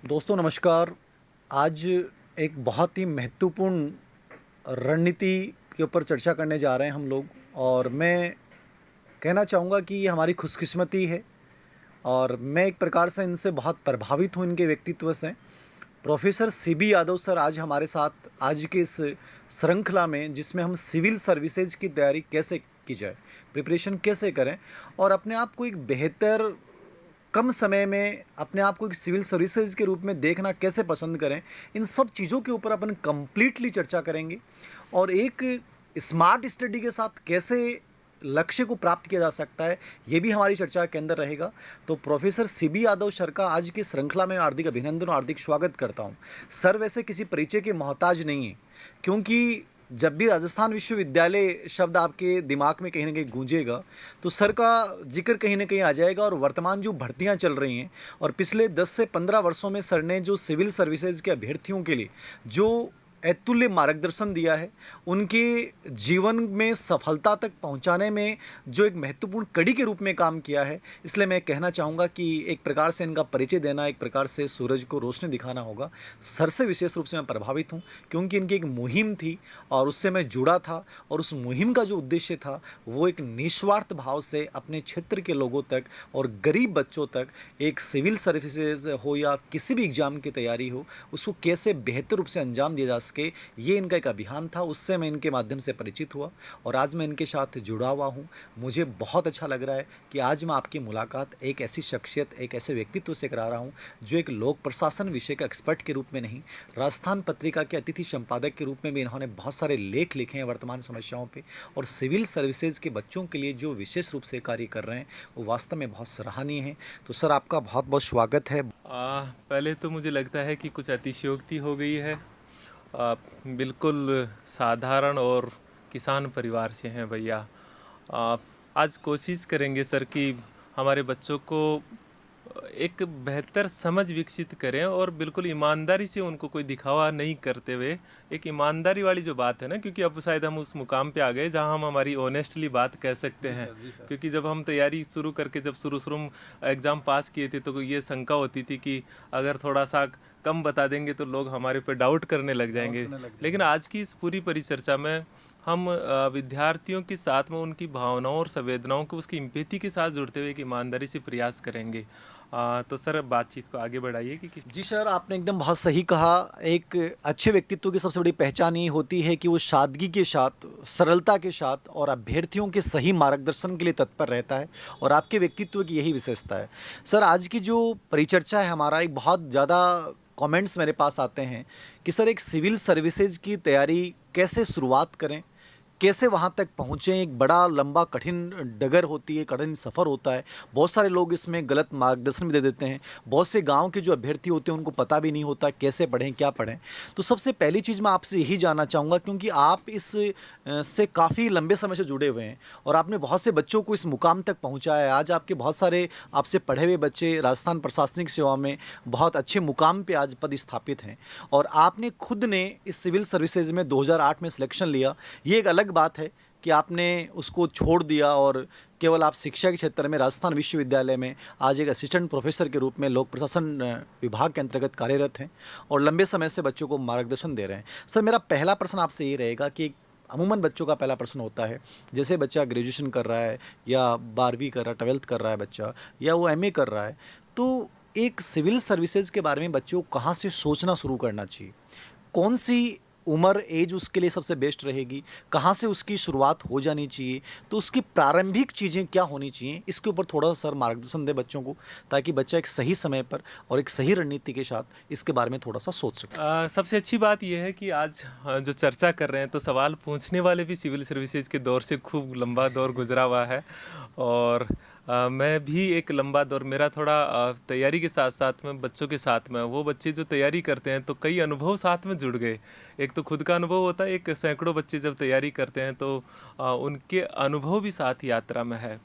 दोस्तों नमस्कार। आज एक बहुत ही महत्वपूर्ण रणनीति के ऊपर चर्चा करने जा रहे हैं हम लोग। और मैं कहना चाहूँगा कि ये हमारी खुशकिस्मती है और मैं एक प्रकार से इनसे बहुत प्रभावित हूँ, इनके व्यक्तित्व से। प्रोफेसर सीबी यादव सर आज हमारे साथ आज के इस श्रृंखला में, जिसमें हम सिविल सर्विसेज की तैयारी कैसे की जाए, प्रिपरेशन कैसे करें और अपने आप को एक बेहतर कम समय में अपने आप को एक सिविल सर्विसेज के रूप में देखना कैसे पसंद करें, इन सब चीज़ों के ऊपर अपन कंप्लीटली चर्चा करेंगे। और एक स्मार्ट स्टडी के साथ कैसे लक्ष्य को प्राप्त किया जा सकता है, ये भी हमारी चर्चा के अंदर रहेगा। तो प्रोफेसर सीबी यादव सर का आज की श्रृंखला में हार्दिक अभिनंदन और हार्दिक स्वागत करता हूँ। सर वैसे किसी परिचय के मोहताज नहीं है, क्योंकि जब भी राजस्थान विश्वविद्यालय शब्द आपके दिमाग में कहीं ना कहीं गूंजेगा तो सर का जिक्र कहीं ना कहीं आ जाएगा। और वर्तमान जो भर्तियां चल रही हैं और पिछले 10 से 15 वर्षों में सर ने जो सिविल सर्विसेज के अभ्यर्थियों के लिए जो अतुल्य मार्गदर्शन दिया है, उनके जीवन में सफलता तक पहुंचाने में जो एक महत्वपूर्ण कड़ी के रूप में काम किया है, इसलिए मैं कहना चाहूँगा कि एक प्रकार से इनका परिचय देना, एक प्रकार से सूरज को रोशनी दिखाना होगा। सर से विशेष रूप से मैं प्रभावित हूँ, क्योंकि इनकी एक मुहिम थी और उससे मैं जुड़ा था। और उस मुहिम का जो उद्देश्य था वो एक निस्वार्थ भाव से अपने क्षेत्र के लोगों तक और गरीब बच्चों तक एक सिविल सर्विसेज हो या किसी भी एग्ज़ाम की तैयारी हो, उसको कैसे बेहतर रूप से अंजाम दिया जा सके, ये इनका एक अभियान था। उससे मैं इनके माध्यम से परिचित हुआ और आज मैं इनके साथ जुड़ा हुआ हूँ। मुझे बहुत अच्छा लग रहा है कि आज मैं आपकी मुलाकात एक ऐसी शख्सियत, एक ऐसे व्यक्तित्व से करा रहा हूँ जो एक लोक प्रशासन विषय का एक्सपर्ट के रूप में नहीं, राजस्थान पत्रिका के अतिथि संपादक के रूप में भी इन्होंने बहुत सारे लेख लिखे हैं वर्तमान समस्याओं पर, और सिविल सर्विसेज के बच्चों के लिए जो विशेष रूप से कार्य कर रहे हैं वो वास्तव में बहुत सराहनीय है। तो सर आपका बहुत बहुत स्वागत है। पहले तो मुझे लगता है कि कुछ अतिशयोक्ति हो गई है। बिल्कुल साधारण और किसान परिवार से हैं भैया। आज कोशिश करेंगे सर कि हमारे बच्चों को एक बेहतर समझ विकसित करें और बिल्कुल ईमानदारी से उनको कोई दिखावा नहीं करते हुए, एक ईमानदारी वाली जो बात है ना, क्योंकि अब शायद हम उस मुकाम पे आ गए जहां हम हमारी ऑनेस्टली बात कह सकते हैं। क्योंकि जब हम तैयारी शुरू करके जब शुरू में एग्ज़ाम पास किए थे तो ये शंका होती थी कि अगर थोड़ा सा कम बता देंगे तो लोग हमारे पे डाउट करने लग जाएंगे। लेकिन आज की इस पूरी परिचर्चा में हम विद्यार्थियों के साथ में उनकी भावनाओं और संवेदनाओं को उसकी एम्पैथी के साथ जुड़ते हुए एक ईमानदारी से प्रयास करेंगे। तो सर बातचीत को आगे बढ़ाइए कि जी सर, आपने एकदम बहुत सही कहा। एक अच्छे व्यक्तित्व की सबसे बड़ी पहचान ये होती है कि वो सादगी के साथ, सरलता के साथ और अभ्यर्थियों के सही मार्गदर्शन के लिए तत्पर रहता है, और आपके व्यक्तित्व की यही विशेषता है। सर आज की जो परिचर्चा है हमारा, एक बहुत ज़्यादा कमेंट्स मेरे पास आते हैं कि सर एक सिविल सर्विसेज की तैयारी कैसे शुरुआत करें, कैसे वहाँ तक पहुँचें। एक बड़ा लंबा कठिन डगर होती है, कठिन सफ़र होता है। बहुत सारे लोग इसमें गलत मार्गदर्शन भी दे देते हैं। बहुत से गांव के जो अभ्यर्थी होते हैं उनको पता भी नहीं होता कैसे पढ़ें, क्या पढ़ें। तो सबसे पहली चीज़ मैं आपसे यही जानना चाहूँगा, क्योंकि आप इस से काफ़ी लंबे समय से जुड़े हुए हैं और आपने बहुत से बच्चों को इस मुकाम तक पहुँचाया है। आज आपके बहुत सारे आपसे पढ़े हुए बच्चे राजस्थान प्रशासनिक सेवा में बहुत अच्छे मुकाम पर आज पद स्थापित हैं, और आपने खुद ने इस सिविल सर्विसेज में 2008 में सिलेक्शन लिया। ये एक अलग बात है कि आपने उसको छोड़ दिया और केवल आप शिक्षा के क्षेत्र में राजस्थान विश्वविद्यालय में आज एक असिस्टेंट प्रोफेसर के रूप में लोक प्रशासन विभाग के अंतर्गत कार्यरत हैं और लंबे समय से बच्चों को मार्गदर्शन दे रहे हैं। सर मेरा पहला प्रश्न आपसे ये रहेगा कि अमूमन बच्चों का पहला प्रश्न होता है, जैसे बच्चा ग्रेजुएशन कर रहा है या 12वीं कर रहा है, 12th कर रहा है बच्चा, या वो MA कर रहा है, तो एक सिविल सर्विसेज के बारे में बच्चों को कहाँ से सोचना शुरू करना चाहिए? कौन सी उम्र, एज उसके लिए सबसे बेस्ट रहेगी? कहाँ से उसकी शुरुआत हो जानी चाहिए? तो उसकी प्रारंभिक चीज़ें क्या होनी चाहिए? इसके ऊपर थोड़ा सा सर मार्गदर्शन दें बच्चों को, ताकि बच्चा एक सही समय पर और एक सही रणनीति के साथ इसके बारे में थोड़ा सा सोच सके। सबसे अच्छी बात यह है कि आज जो चर्चा कर रहे हैं तो सवाल पूछने वाले भी सिविल सर्विसेज के दौर से खूब लंबा दौर गुजरा हुआ है, और मैं भी एक लंबा दौर, मेरा थोड़ा तैयारी के साथ साथ में बच्चों के साथ में, वो बच्चे जो तैयारी करते हैं तो कई अनुभव साथ में जुड़ गए। एक तो खुद का अनुभव होता है, एक सैकड़ों बच्चे जब तैयारी करते हैं तो उनके अनुभव भी साथ यात्रा में है।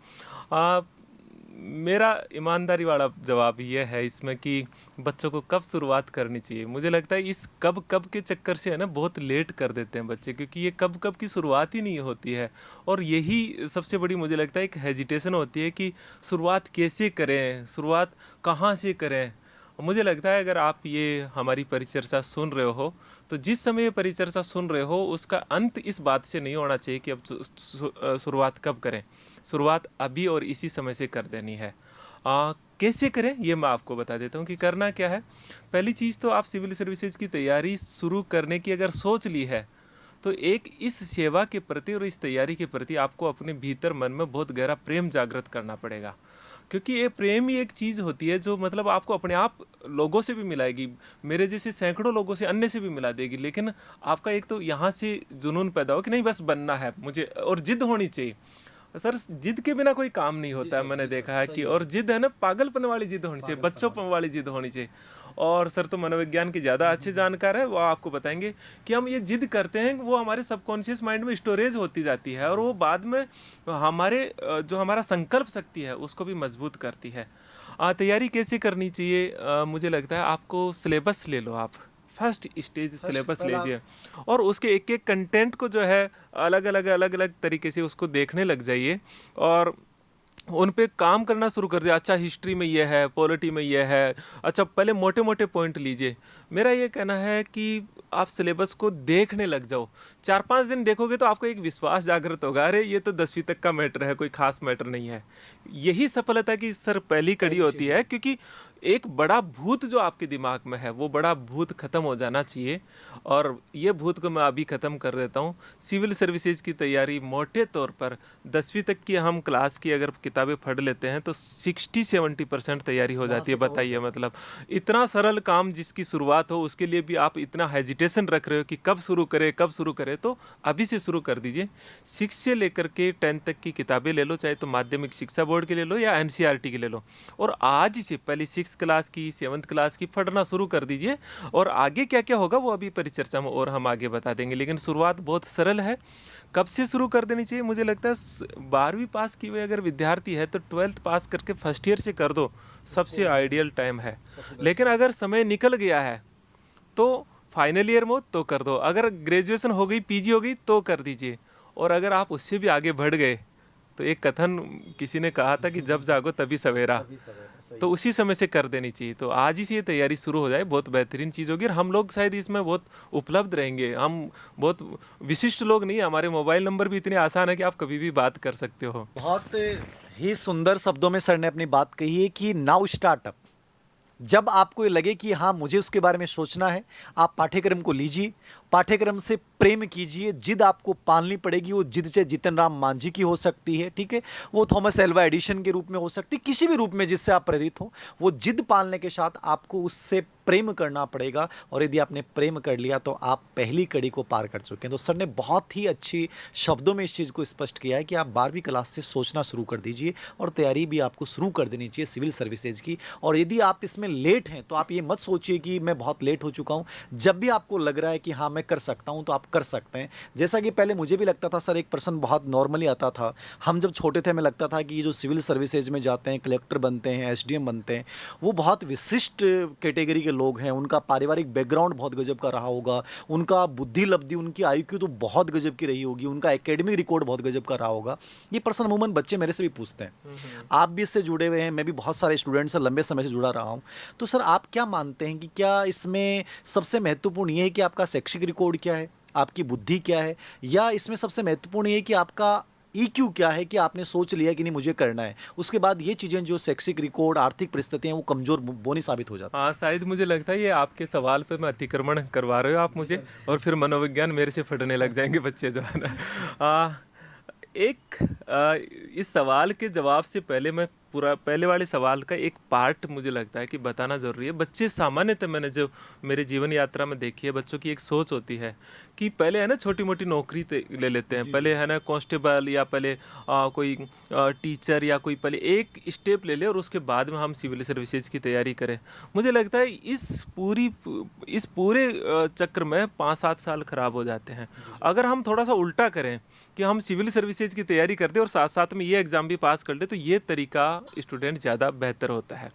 मेरा ईमानदारी वाला जवाब ये है इसमें कि बच्चों को कब शुरुआत करनी चाहिए। मुझे लगता है इस कब कब के चक्कर से है ना बहुत लेट कर देते हैं बच्चे, क्योंकि ये कब कब की शुरुआत ही नहीं होती है। और यही सबसे बड़ी मुझे लगता है एक हेजिटेशन होती है कि शुरुआत कैसे करें, शुरुआत कहाँ से करें। मुझे लगता है अगर आप ये हमारी परिचर्चा सुन रहे हो तो जिस समय ये परिचर्चा सुन रहे हो उसका अंत इस बात से नहीं होना चाहिए कि अब शुरुआत कब करें। शुरुआत अभी और इसी समय से कर देनी है। कैसे करें ये मैं आपको बता देता हूँ कि करना क्या है। पहली चीज़ तो आप सिविल सर्विसेज की तैयारी शुरू करने की अगर सोच ली है तो एक इस सेवा के प्रति और इस तैयारी के प्रति आपको अपने भीतर मन में बहुत गहरा प्रेम जागृत करना पड़ेगा, क्योंकि ये प्रेम ही एक चीज़ होती है जो मतलब आपको अपने आप लोगों से भी मिलाएगी, मेरे जैसे सैकड़ों लोगों से अन्य से भी मिला देगी। लेकिन आपका एक तो यहाँ से जुनून पैदा हो कि नहीं बस बनना है मुझे, और जिद होनी चाहिए। सर जिद के बिना कोई काम नहीं होता है, मैंने देखा है कि, और जिद है ना पागलपन वाली जिद होनी चाहिए, बच्चों वाली जिद होनी चाहिए। और सर तो मनोविज्ञान के ज़्यादा अच्छे जानकार है, वो आपको बताएंगे कि हम ये जिद करते हैं वो हमारे सबकॉन्शियस माइंड में स्टोरेज होती जाती है और वो बाद में हमारे जो हमारा संकल्प शक्ति है उसको भी मजबूत करती है। तैयारी कैसे करनी चाहिए? मुझे लगता है आपको सिलेबस ले लो, आप फर्स्ट स्टेज सिलेबस लीजिए और उसके एक एक कंटेंट को जो है अलग अलग तरीके से उसको देखने लग जाइए और उन पे काम करना शुरू कर दिया। अच्छा हिस्ट्री में ये है, पॉलिटी में ये है, अच्छा पहले मोटे मोटे पॉइंट लीजिए। मेरा ये कहना है कि आप सिलेबस को देखने लग जाओ। 4-5 दिन देखोगे तो आपको एक विश्वास जागृत होगा, अरे ये तो 10वीं तक का मैटर है, कोई खास मैटर नहीं है। यही सफलता की सर पहली कड़ी होती है, क्योंकि एक बड़ा भूत जो आपके दिमाग में है वो बड़ा भूत खत्म हो जाना चाहिए और ये भूत को मैं अभी ख़त्म कर देता हूँ। सिविल सर्विसेज की तैयारी मोटे तौर पर 10वीं तक की हम क्लास की अगर किताबें पढ़ लेते हैं तो 60-70% तैयारी हो जाती है। बताइए मतलब इतना सरल काम जिसकी शुरुआत हो उसके लिए भी आप इतना हेजिटेशन रख रहे हो कि कब शुरू करें, तो अभी से शुरू कर दीजिए। 6 से लेकर के 10 तक की किताबें ले लो, चाहे तो माध्यमिक शिक्षा बोर्ड की ले लो या NCERT की ले लो, और आज से पहले 6th क्लास की 7th क्लास की पढ़ना शुरू कर दीजिए। और आगे क्या क्या होगा वो अभी परिचर्चा में और हम आगे बता देंगे, लेकिन शुरुआत बहुत सरल है। कब से शुरू कर देनी चाहिए? मुझे लगता है 12वीं पास की हुए अगर विद्यार्थी है तो 12th पास करके फर्स्ट ईयर से कर दो, सबसे आइडियल टाइम है। लेकिन अगर समय निकल गया है तो फाइनल ईयर में तो कर दो, अगर ग्रेजुएशन हो गई, PG हो गई तो कर दीजिए। और अगर आप उससे भी आगे बढ़ गए तो एक कथन किसी ने कहा था कि जब जागो तभी सवेरा, तो उसी समय से कर देनी चाहिए। तो आज ही से ये तैयारी शुरू हो जाए, बहुत बेहतरीन चीज़ होगी और हम लोग शायद इसमें बहुत उपलब्ध रहेंगे। हम बहुत विशिष्ट लोग नहीं, हमारे मोबाइल नंबर भी इतने आसान है कि आप कभी भी बात कर सकते हो। बहुत ही सुंदर शब्दों में सर ने अपनी बात कही है कि नाउ स्टार्टअप। जब आपको ये लगे कि हाँ मुझे उसके बारे में सोचना है, आप पाठ्यक्रम को लीजिए, पाठ्यक्रम से प्रेम कीजिए। जिद आपको पालनी पड़ेगी, वो जिद से जीतन राम मांझी की हो सकती है, ठीक है, वो थॉमस एल्वा एडिशन के रूप में हो सकती है, किसी भी रूप में जिससे आप प्रेरित हो। वो जिद पालने के साथ आपको उससे प्रेम करना पड़ेगा और यदि आपने प्रेम कर लिया तो आप पहली कड़ी को पार कर चुके हैं। तो सर ने बहुत ही अच्छी शब्दों में इस चीज़ को स्पष्ट किया है कि आप 12वीं क्लास से सोचना शुरू कर दीजिए और तैयारी भी आपको शुरू कर देनी चाहिए सिविल सर्विसेज की। और यदि आप इसमें लेट हैं तो आप ये मत सोचिए कि मैं बहुत लेट हो चुका हूँ। जब भी आपको लग रहा है कि हाँ मैं कर सकता हूँ तो आप कर सकते हैं। जैसा कि पहले मुझे भी लगता था सर, एक पर्सन बहुत नॉर्मली आता था, हम जब छोटे थे हमें लगता था कि ये जो सिविल सर्विसेज में जाते हैं, कलेक्टर बनते हैं, SDM बनते हैं, वो बहुत विशिष्ट कैटेगरी के लोग हैं, उनका पारिवारिक बैकग्राउंड बहुत गजब का रहा होगा, उनका बुद्धि लब्धि, उनकी IQ तो बहुत गजब की रही होगी, उनका एकेडमिक रिकॉर्ड बहुत गजब का रहा होगा। ये पर्सन अमूमन बच्चे मेरे से भी पूछते हैं, आप भी इससे जुड़े हुए हैं, मैं भी बहुत सारे स्टूडेंट से लंबे समय से जुड़ा रहा हूँ। तो सर आप क्या मानते हैं कि क्या इसमें सबसे महत्वपूर्ण ये है कि आपका शैक्षिक रिकॉर्ड क्या है, आपकी बुद्धि क्या है, या इसमें सबसे महत्वपूर्ण ये है कि आपका EQ क्या है, कि आपने सोच लिया कि नहीं मुझे करना है, उसके बाद ये चीज़ें जो शैक्षिक रिकॉर्ड, आर्थिक परिस्थितियाँ वो कमज़ोर बोनी साबित हो जाती हैं? हाँ शायद मुझे लगता है ये आपके सवाल पे मैं अतिक्रमण करवा रहे हो आप मुझे, और फिर मनोविज्ञान मेरे से फटने लग जाएंगे बच्चे जो है ना। इस सवाल के जवाब से पहले मैं पूरा पहले वाले सवाल का एक पार्ट मुझे लगता है कि बताना ज़रूरी है। बच्चे सामान्यतः मैंने जो मेरे जीवन यात्रा में देखी है, बच्चों की एक सोच होती है कि पहले है ना छोटी मोटी नौकरी ले लेते हैं, पहले है ना कांस्टेबल या पहले कोई टीचर या कोई पहले एक स्टेप ले ले और उसके बाद में हम सिविल सर्विसेज की तैयारी करें। मुझे लगता है इस पूरे चक्र में 5-7 साल खराब हो जाते हैं। अगर हम थोड़ा सा उल्टा करें कि हम सिविल सर्विसेज की तैयारी करते और साथ साथ में ये एग्ज़ाम भी पास कर ले, तो ये तरीका स्टूडेंट ज़्यादा बेहतर होता है।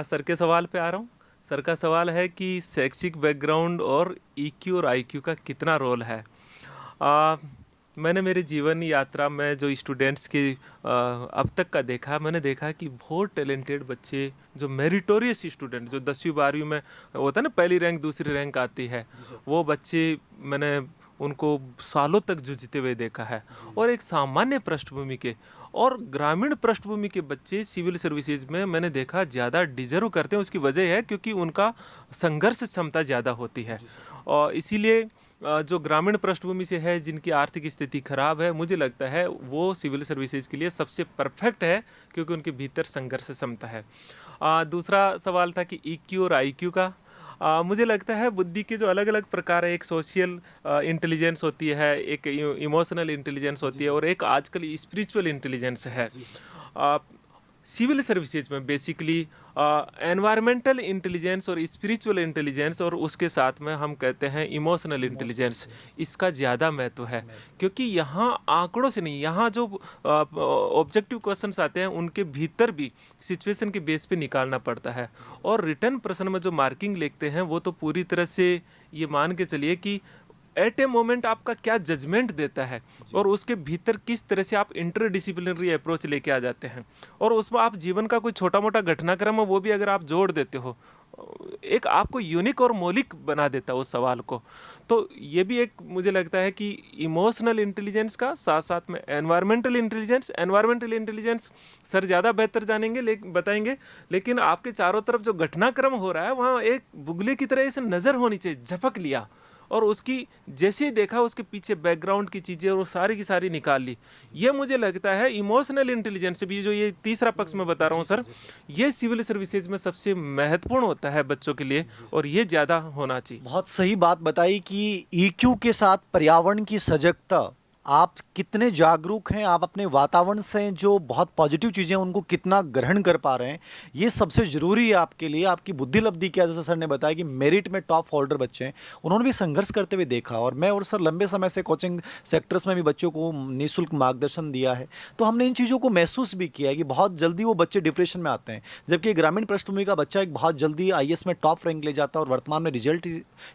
सर के सवाल पे आ रहा हूँ। सर का सवाल है कि शैक्षिक बैकग्राउंड और EQ और IQ का कितना रोल है। मैंने मेरे जीवन यात्रा में जो स्टूडेंट्स के अब तक का देखा, मैंने देखा कि बहुत टैलेंटेड बच्चे, जो मेरिटोरियस स्टूडेंट, जो 10वीं 12वीं में होता है ना, पहली रैंक दूसरी रैंक आती है, वो बच्चे मैंने उनको सालों तक जूझते हुए देखा है। और एक सामान्य पृष्ठभूमि के और ग्रामीण पृष्ठभूमि के बच्चे सिविल सर्विसेज में मैंने देखा ज़्यादा डिजर्व करते हैं। उसकी वजह है क्योंकि उनका संघर्ष क्षमता ज़्यादा होती है, और इसीलिए जो ग्रामीण पृष्ठभूमि से है, जिनकी आर्थिक स्थिति खराब है, मुझे लगता है वो सिविल सर्विसेज के लिए सबसे परफेक्ट है, क्योंकि उनके भीतर संघर्ष क्षमता है। दूसरा सवाल था कि ईक्यू और आईक्यू का। मुझे लगता है बुद्धि के जो अलग अलग प्रकार है, एक सोशल इंटेलिजेंस होती है, एक इमोशनल इंटेलिजेंस होती है, और एक आजकल स्पिरिचुअल इंटेलिजेंस है। सिविल सर्विसेज में बेसिकली एनवायरमेंटल इंटेलिजेंस और स्पिरिचुअल इंटेलिजेंस, और उसके साथ में हम कहते हैं इमोशनल इंटेलिजेंस, इसका ज़्यादा महत्व है। क्योंकि यहाँ आंकड़ों से नहीं, यहाँ जो ऑब्जेक्टिव क्वेश्चंस आते हैं उनके भीतर भी सिचुएशन के बेस पे निकालना पड़ता है। और रिटर्न प्रश्न में जो मार्किंग लिखते हैं वो तो पूरी तरह से ये मान के चलिए कि एट ए मोमेंट आपका क्या जजमेंट देता है, और उसके भीतर किस तरह से आप इंटरडिसिप्लिनरी अप्रोच लेके आ जाते हैं, और उसमें आप जीवन का कोई छोटा मोटा घटनाक्रम है वो भी अगर आप जोड़ देते हो, एक आपको यूनिक और मौलिक बना देता है उस सवाल को। तो ये भी एक मुझे लगता है कि इमोशनल इंटेलिजेंस का साथ साथ में एनवायरमेंटल इंटेलिजेंस सर ज़्यादा बेहतर जानेंगे, बताएंगे, लेकिन आपके चारों तरफ जो घटनाक्रम हो रहा है वहाँ एक बुगले की तरह ऐसे नज़र होनी चाहिए, झपक लिया, और उसकी जैसे ही देखा उसके पीछे बैकग्राउंड की चीज़ें और वो सारी की सारी निकाल ली। ये मुझे लगता है इमोशनल इंटेलिजेंस भी, जो ये तीसरा पक्ष मैं बता रहा हूँ सर, ये सिविल सर्विसेज में सबसे महत्वपूर्ण होता है बच्चों के लिए, और ये ज़्यादा होना चाहिए। बहुत सही बात बताई कि ईक्यू के साथ पर्यावरण की सजगता, आप कितने जागरूक हैं, आप अपने वातावरण से जो बहुत पॉजिटिव चीज़ें हैं उनको कितना ग्रहण कर पा रहे हैं, ये सबसे ज़रूरी है आपके लिए। आपकी बुद्धि लब्धि क्या, जैसे सर ने बताया कि मेरिट में टॉप होल्डर बच्चे हैं, उन्होंने भी संघर्ष करते हुए देखा। और मैं और सर लंबे समय से कोचिंग सेक्टर्स में भी बच्चों को निःशुल्क मार्गदर्शन दिया है, तो हमने इन चीज़ों को महसूस भी किया है कि बहुत जल्दी वो बच्चे डिप्रेशन में आते हैं, जबकि ग्रामीण पृष्ठभूमि का बच्चा एक बहुत जल्दी आईएएस में टॉप रैंक ले जाता है, और वर्तमान में रिजल्ट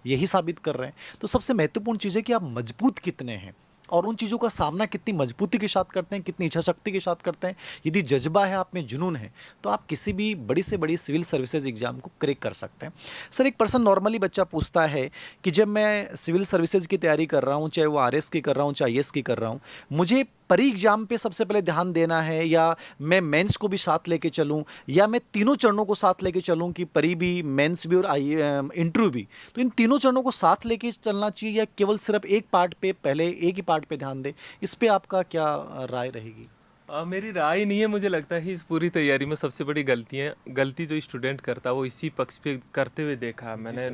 यही साबित कर रहे हैं। तो सबसे महत्वपूर्ण चीज़ है कि आप मजबूत कितने हैं, और उन चीज़ों का सामना कितनी मजबूती के साथ करते हैं, कितनी इच्छा शक्ति के साथ करते हैं। यदि जज्बा है, आप में जुनून है, तो आप किसी भी बड़ी से बड़ी सिविल सर्विसेज एग्जाम को क्रैक कर सकते हैं। सर, एक पर्सन नॉर्मली बच्चा पूछता है कि जब मैं सिविल सर्विसेज की तैयारी कर रहा हूँ, चाहे वो आरएस की कर रहा हूँ, चाहे आईएएस की कर रहा हूँ, मुझे परी एग्जाम पे सबसे पहले ध्यान देना है, या मैं मेंस को भी साथ लेके चलूं, या मैं तीनों चरणों को साथ लेके चलूं कि परी भी, मेंस भी और इंटरव्यू भी? तो इन तीनों चरणों को साथ लेके चलना चाहिए, या केवल सिर्फ एक पार्ट पे, पहले एक ही पार्ट पे ध्यान दे? इस पे आपका क्या राय रहेगी? मेरी राय नहीं है, मुझे लगता है इस पूरी तैयारी में सबसे बड़ी गलती जो स्टूडेंट करता है वो इसी पक्ष पे करते हुए देखा है मैंने।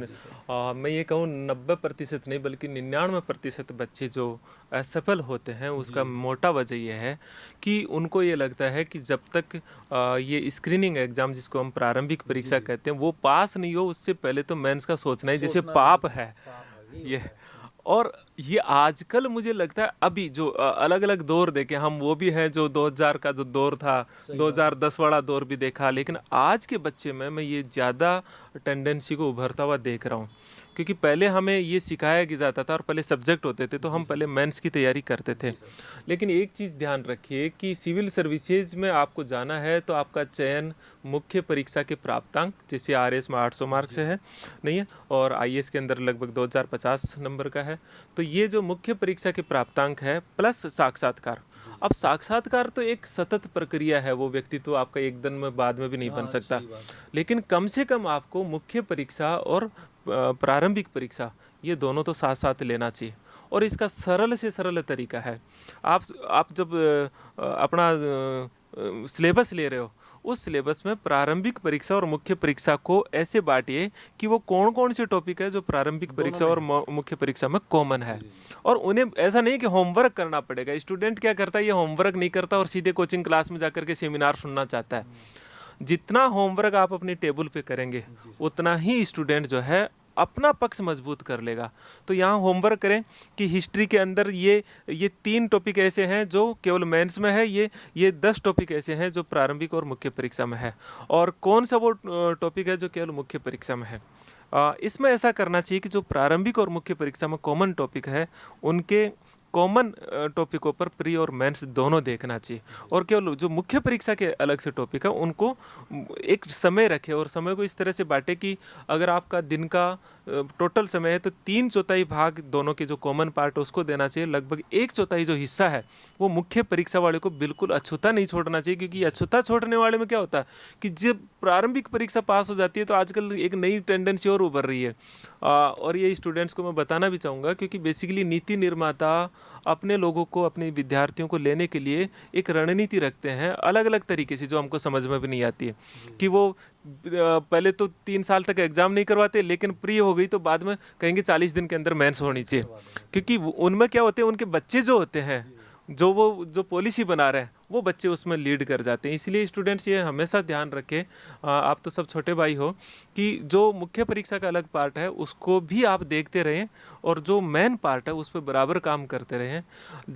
मैं ये कहूँ 90% नहीं बल्कि 99% बच्चे जो असफल होते हैं उसका मोटा वजह ये है कि उनको ये लगता है कि जब तक ये स्क्रीनिंग एग्जाम, जिसको हम प्रारंभिक परीक्षा कहते हैं, वो पास नहीं हो, उससे पहले तो मेंस का सोचना ही जैसे पाप है ये। और ये आजकल मुझे लगता है अभी जो अलग अलग दौर देखे हम, वो भी हैं जो 2000 का जो दौर था, 2010 वाला दौर भी देखा, लेकिन आज के बच्चे में मैं ये ज़्यादा टेंडेंसी को उभरता हुआ देख रहा हूँ। क्योंकि पहले हमें ये सिखाया कि जाता था और पहले सब्जेक्ट होते थे, तो हम पहले मेंस की तैयारी करते थे। लेकिन एक चीज़ ध्यान रखिए कि सिविल सर्विसेज में आपको जाना है तो आपका चयन मुख्य परीक्षा के प्राप्तांक, जैसे आरएस में 800 मार्क से है नहीं है, और आईएएस के अंदर लगभग 2050 नंबर का है। तो ये जो मुख्य परीक्षा के प्राप्तांक है प्लस साक्षात्कार। अब साक्षात्कार तो एक सतत प्रक्रिया है, वो व्यक्ति तो आपका एक दिन में बाद में भी नहीं बन सकता, लेकिन कम से कम आपको मुख्य परीक्षा और प्रारंभिक परीक्षा ये दोनों तो साथ साथ लेना चाहिए। और इसका सरल से सरल तरीका है, आप जब अपना सिलेबस ले रहे हो, उस सिलेबस में प्रारंभिक परीक्षा और मुख्य परीक्षा को ऐसे बांटिए कि वो कौन कौन से टॉपिक है जो प्रारंभिक परीक्षा और मुख्य परीक्षा में कॉमन है। और उन्हें ऐसा नहीं कि होमवर्क करना पड़ेगा। स्टूडेंट क्या करता है, ये होमवर्क नहीं करता और सीधे कोचिंग क्लास में जाकर के सेमिनार सुनना चाहता है। जितना होमवर्क आप अपनी टेबल पे करेंगे उतना ही स्टूडेंट जो है अपना पक्ष मजबूत कर लेगा। तो यहाँ होमवर्क करें कि हिस्ट्री के अंदर ये 3 टॉपिक ऐसे हैं जो केवल मेंस में है, ये 10 टॉपिक ऐसे हैं जो प्रारंभिक और मुख्य परीक्षा में है, और कौन सा वो टॉपिक है जो केवल मुख्य परीक्षा में है। इसमें ऐसा करना चाहिए कि जो प्रारंभिक और मुख्य परीक्षा में कॉमन टॉपिक है उनके कॉमन टॉपिकों पर प्री और मेंस दोनों देखना चाहिए, और केवल जो मुख्य परीक्षा के अलग से टॉपिक है उनको एक समय रखे और समय को इस तरह से बांटे कि अगर आपका दिन का टोटल समय है तो 3/4 भाग दोनों के जो कॉमन पार्ट है उसको देना चाहिए। लगभग 1/4 जो हिस्सा है वो मुख्य परीक्षा वाले को बिल्कुल अछूता नहीं छोड़ना चाहिए, क्योंकि अछूता छोड़ने वाले में क्या होता है कि जब प्रारंभिक परीक्षा पास हो जाती है तो आजकल एक नई टेंडेंसी और उभर रही है, और ये स्टूडेंट्स को मैं बताना भी चाहूँगा, क्योंकि बेसिकली नीति निर्माता अपने लोगों को, अपने विद्यार्थियों को लेने के लिए एक रणनीति रखते हैं अलग अलग तरीके से, जो हमको समझ में भी नहीं आती है। कि वो पहले तो 3 साल तक एग्ज़ाम नहीं करवाते, लेकिन प्री हो गई तो बाद में कहेंगे 40 दिन के अंदर मेंस होनी चाहिए, क्योंकि उनमें क्या होते हैं, उनके बच्चे जो होते हैं, जो पॉलिसी बना रहे हैं वो बच्चे उसमें लीड कर जाते हैं। इसलिए स्टूडेंट्स ये हमेशा ध्यान रखें, आप तो सब छोटे भाई हो, कि जो मुख्य परीक्षा का अलग पार्ट है उसको भी आप देखते रहें, और जो मेन पार्ट है उस पर बराबर काम करते रहें।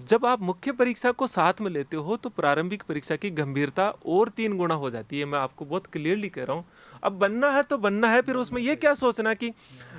जब आप मुख्य परीक्षा को साथ में लेते हो तो प्रारंभिक परीक्षा की गंभीरता और 3 गुना हो जाती है। मैं आपको बहुत क्लियरली कह रहा हूँ। अब बनना है तो बनना है, फिर उसमें ये क्या सोचना कि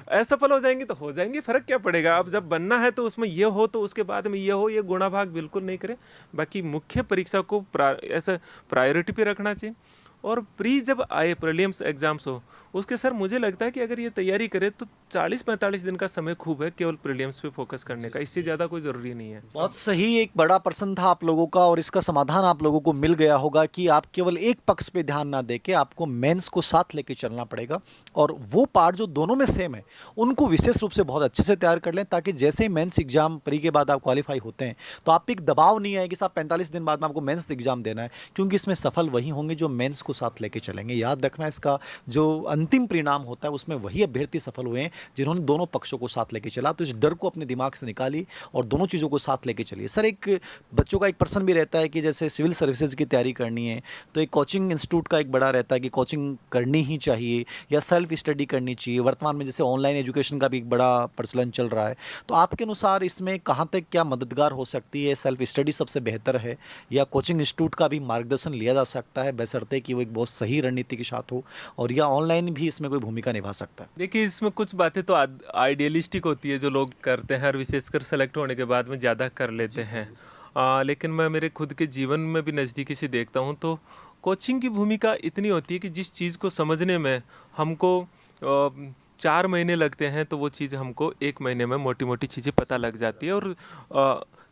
असफल हो जाएंगे तो हो जाएंगे, फ़र्क क्या पड़ेगा। अब जब बनना है तो उसमें ये हो तो उसके बाद में ये हो, ये गुणा भाग बिल्कुल नहीं करें। बाकी मुख्य परीक्षा को ऐसा प्रायोरिटी पे रखना चाहिए। और प्री जब आए, प्रीलिम्स एग्जाम्स हो, उसके सर मुझे लगता है कि अगर ये तैयारी करे तो 40-45 दिन का समय खूब है केवल प्रीलिम्स पे फोकस करने का, इससे ज़्यादा कोई ज़रूरी नहीं है। बहुत सही, एक बड़ा प्रश्न था आप लोगों का और इसका समाधान आप लोगों को मिल गया होगा कि आप केवल एक पक्ष पे ध्यान ना देके आपको मेंस को साथ लेके चलना पड़ेगा, और वो पार्ट जो दोनों में सेम है उनको विशेष रूप से बहुत अच्छे से तैयार कर लें, ताकि जैसे ही मेंस एग्जाम प्री के बाद आप क्वालिफाई होते हैं तो आप पे एक दबाव नहीं आए कि साहब 45 दिन बाद में आपको मेंस एग्जाम देना है, क्योंकि इसमें सफल वही होंगे जो मेंस को साथ लेके चलेंगे। याद रखना, इसका जो अंतिम परिणाम होता है उसमें वही अभ्यर्थी सफल हुए हैं जिन्होंने दोनों पक्षों को साथ लेके चला। तो इस डर को अपने दिमाग से निकालिए और दोनों चीज़ों को साथ लेके चलिए। सर, एक बच्चों का एक प्रश्न भी रहता है कि जैसे सिविल सर्विसेज की तैयारी करनी है तो एक कोचिंग इंस्टीट्यूट का एक बड़ा रहता है कि कोचिंग करनी ही चाहिए या सेल्फ स्टडी करनी चाहिए। वर्तमान में जैसे ऑनलाइन एजुकेशन का भी एक बड़ा प्रचलन चल रहा है, तो आपके अनुसार इसमें कहाँ तक क्या मददगार हो सकती है? सेल्फ स्टडी सबसे बेहतर है या कोचिंग इंस्टीट्यूट का भी मार्गदर्शन लिया जा सकता है, बशर्ते कि वो एक बहुत सही रणनीति के साथ हो, और या ऑनलाइन भी इसमें कोई भूमिका निभा सकता है? देखिए, इसमें कुछ बातें तो आइडियलिस्टिक होती है जो लोग करते हैं, और विशेषकर सेलेक्ट होने के बाद में ज़्यादा कर लेते हैं। लेकिन मैं मेरे खुद के जीवन में भी नज़दीकी से देखता हूँ तो कोचिंग की भूमिका इतनी होती है कि जिस चीज़ को समझने में हमको 4 महीने लगते हैं तो वो चीज़ हमको 1 महीने में मोटी मोटी चीज़ें पता लग जाती है। और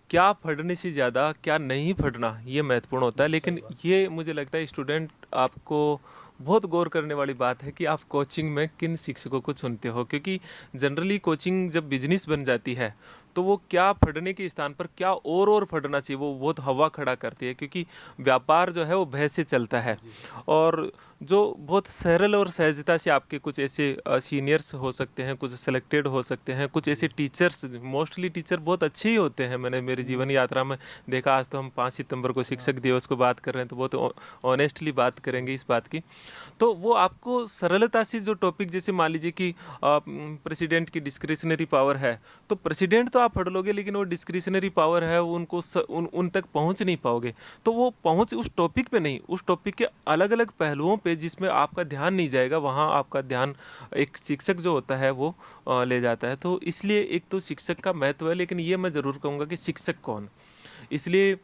क्या पढ़ने से ज़्यादा क्या नहीं पढ़ना, ये महत्वपूर्ण होता है। लेकिन ये मुझे लगता है स्टूडेंट, आपको बहुत गौर करने वाली बात है कि आप कोचिंग में किन शिक्षकों को चुनते हो, क्योंकि जनरली कोचिंग जब बिजनेस बन जाती है तो वो क्या पढ़ने के स्थान पर क्या और पढ़ना चाहिए वो बहुत हवा खड़ा करती है, क्योंकि व्यापार जो है वो भय से चलता है। और जो बहुत सरल और सहजता से आपके कुछ ऐसे सीनियर्स हो सकते हैं, कुछ सेलेक्टेड हो सकते हैं, कुछ ऐसे टीचर्स, मोस्टली टीचर बहुत अच्छे ही होते हैं। मैंने मेरी जीवन यात्रा में देखा। आज तो हम 5 सितंबर को शिक्षक दिवस को बात कर रहे हैं तो बहुत ऑनेस्टली बात करेंगे इस बात की। तो वो आपको सरलता से जो टॉपिक, जैसे मान लीजिए कि प्रेसिडेंट की डिस्क्रिशनरी पावर है, तो प्रेसिडेंट तो आप पढ़ लोगे लेकिन वो डिस्क्रिशनरी पावर है उनको उन तक पहुंच नहीं पाओगे। तो वो पहुंच उस टॉपिक पे नहीं, उस टॉपिक के अलग अलग पहलुओं पे जिसमें आपका ध्यान नहीं जाएगा, वहाँ आपका ध्यान एक शिक्षक जो होता है वो ले जाता है। तो इसलिए एक तो शिक्षक का महत्व है, लेकिन ये मैं ज़रूर कहूँगा कि शिक्षक कौन, इसलिए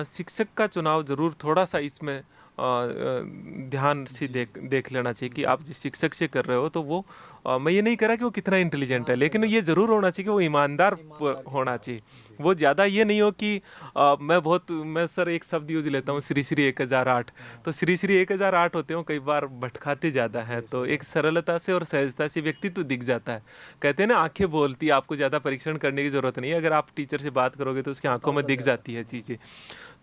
शिक्षक का चुनाव ज़रूर थोड़ा सा इसमें ध्यान से देख लेना चाहिए कि आप जिस शिक्षक से कर रहे हो तो वो मैं ये नहीं कह रहा कि वो कितना इंटेलिजेंट है, लेकिन ये ज़रूर होना चाहिए कि वो ईमानदार होना चाहिए। वो ज़्यादा ये नहीं हो कि मैं सर एक शब्द यूज लेता हूँ, श्री श्री 1008, तो श्री श्री 1008 होते हो, कई बार भटकाते ज़्यादा हैं। तो एक सरलता से और सहजता से व्यक्तित्व दिख जाता है। कहते हैं ना, आंखें बोलती, आपको ज़्यादा परीक्षण करने की ज़रूरत नहीं है। अगर आप टीचर से बात करोगे तो उसकी आंखों में दिख जाती है चीज़ें।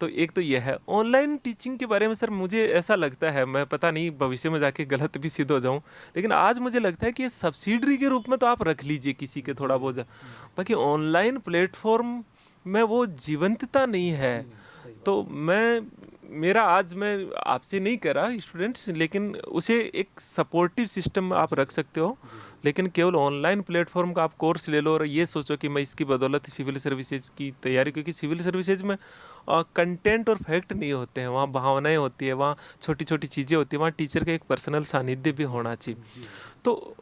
तो एक तो यह है। ऑनलाइन टीचिंग के बारे में सर मुझे ऐसा लगता है, मैं पता नहीं भविष्य में जाके गलत भी सिद्ध हो जाऊं, लेकिन आज मुझे लगता है कि सब्सिडरी के रूप में तो आप रख लीजिए किसी के थोड़ा बहुत, बाकी ऑनलाइन प्लेटफॉर्म में वो जीवंतता नहीं है। तो मैं आपसे नहीं कह रहा स्टूडेंट्स, लेकिन उसे एक सपोर्टिव सिस्टम आप रख सकते हो। लेकिन केवल ऑनलाइन प्लेटफॉर्म का आप कोर्स ले लो और ये सोचो कि मैं इसकी बदौलत सिविल सर्विसेज की तैयारी, क्योंकि सिविल सर्विसेज में कंटेंट और फैक्ट नहीं होते हैं, वहाँ भावनाएं होती है, वहाँ छोटी छोटी चीज़ें होती है, वहाँ टीचर का एक पर्सनल सानिध्य भी होना चाहिए। तो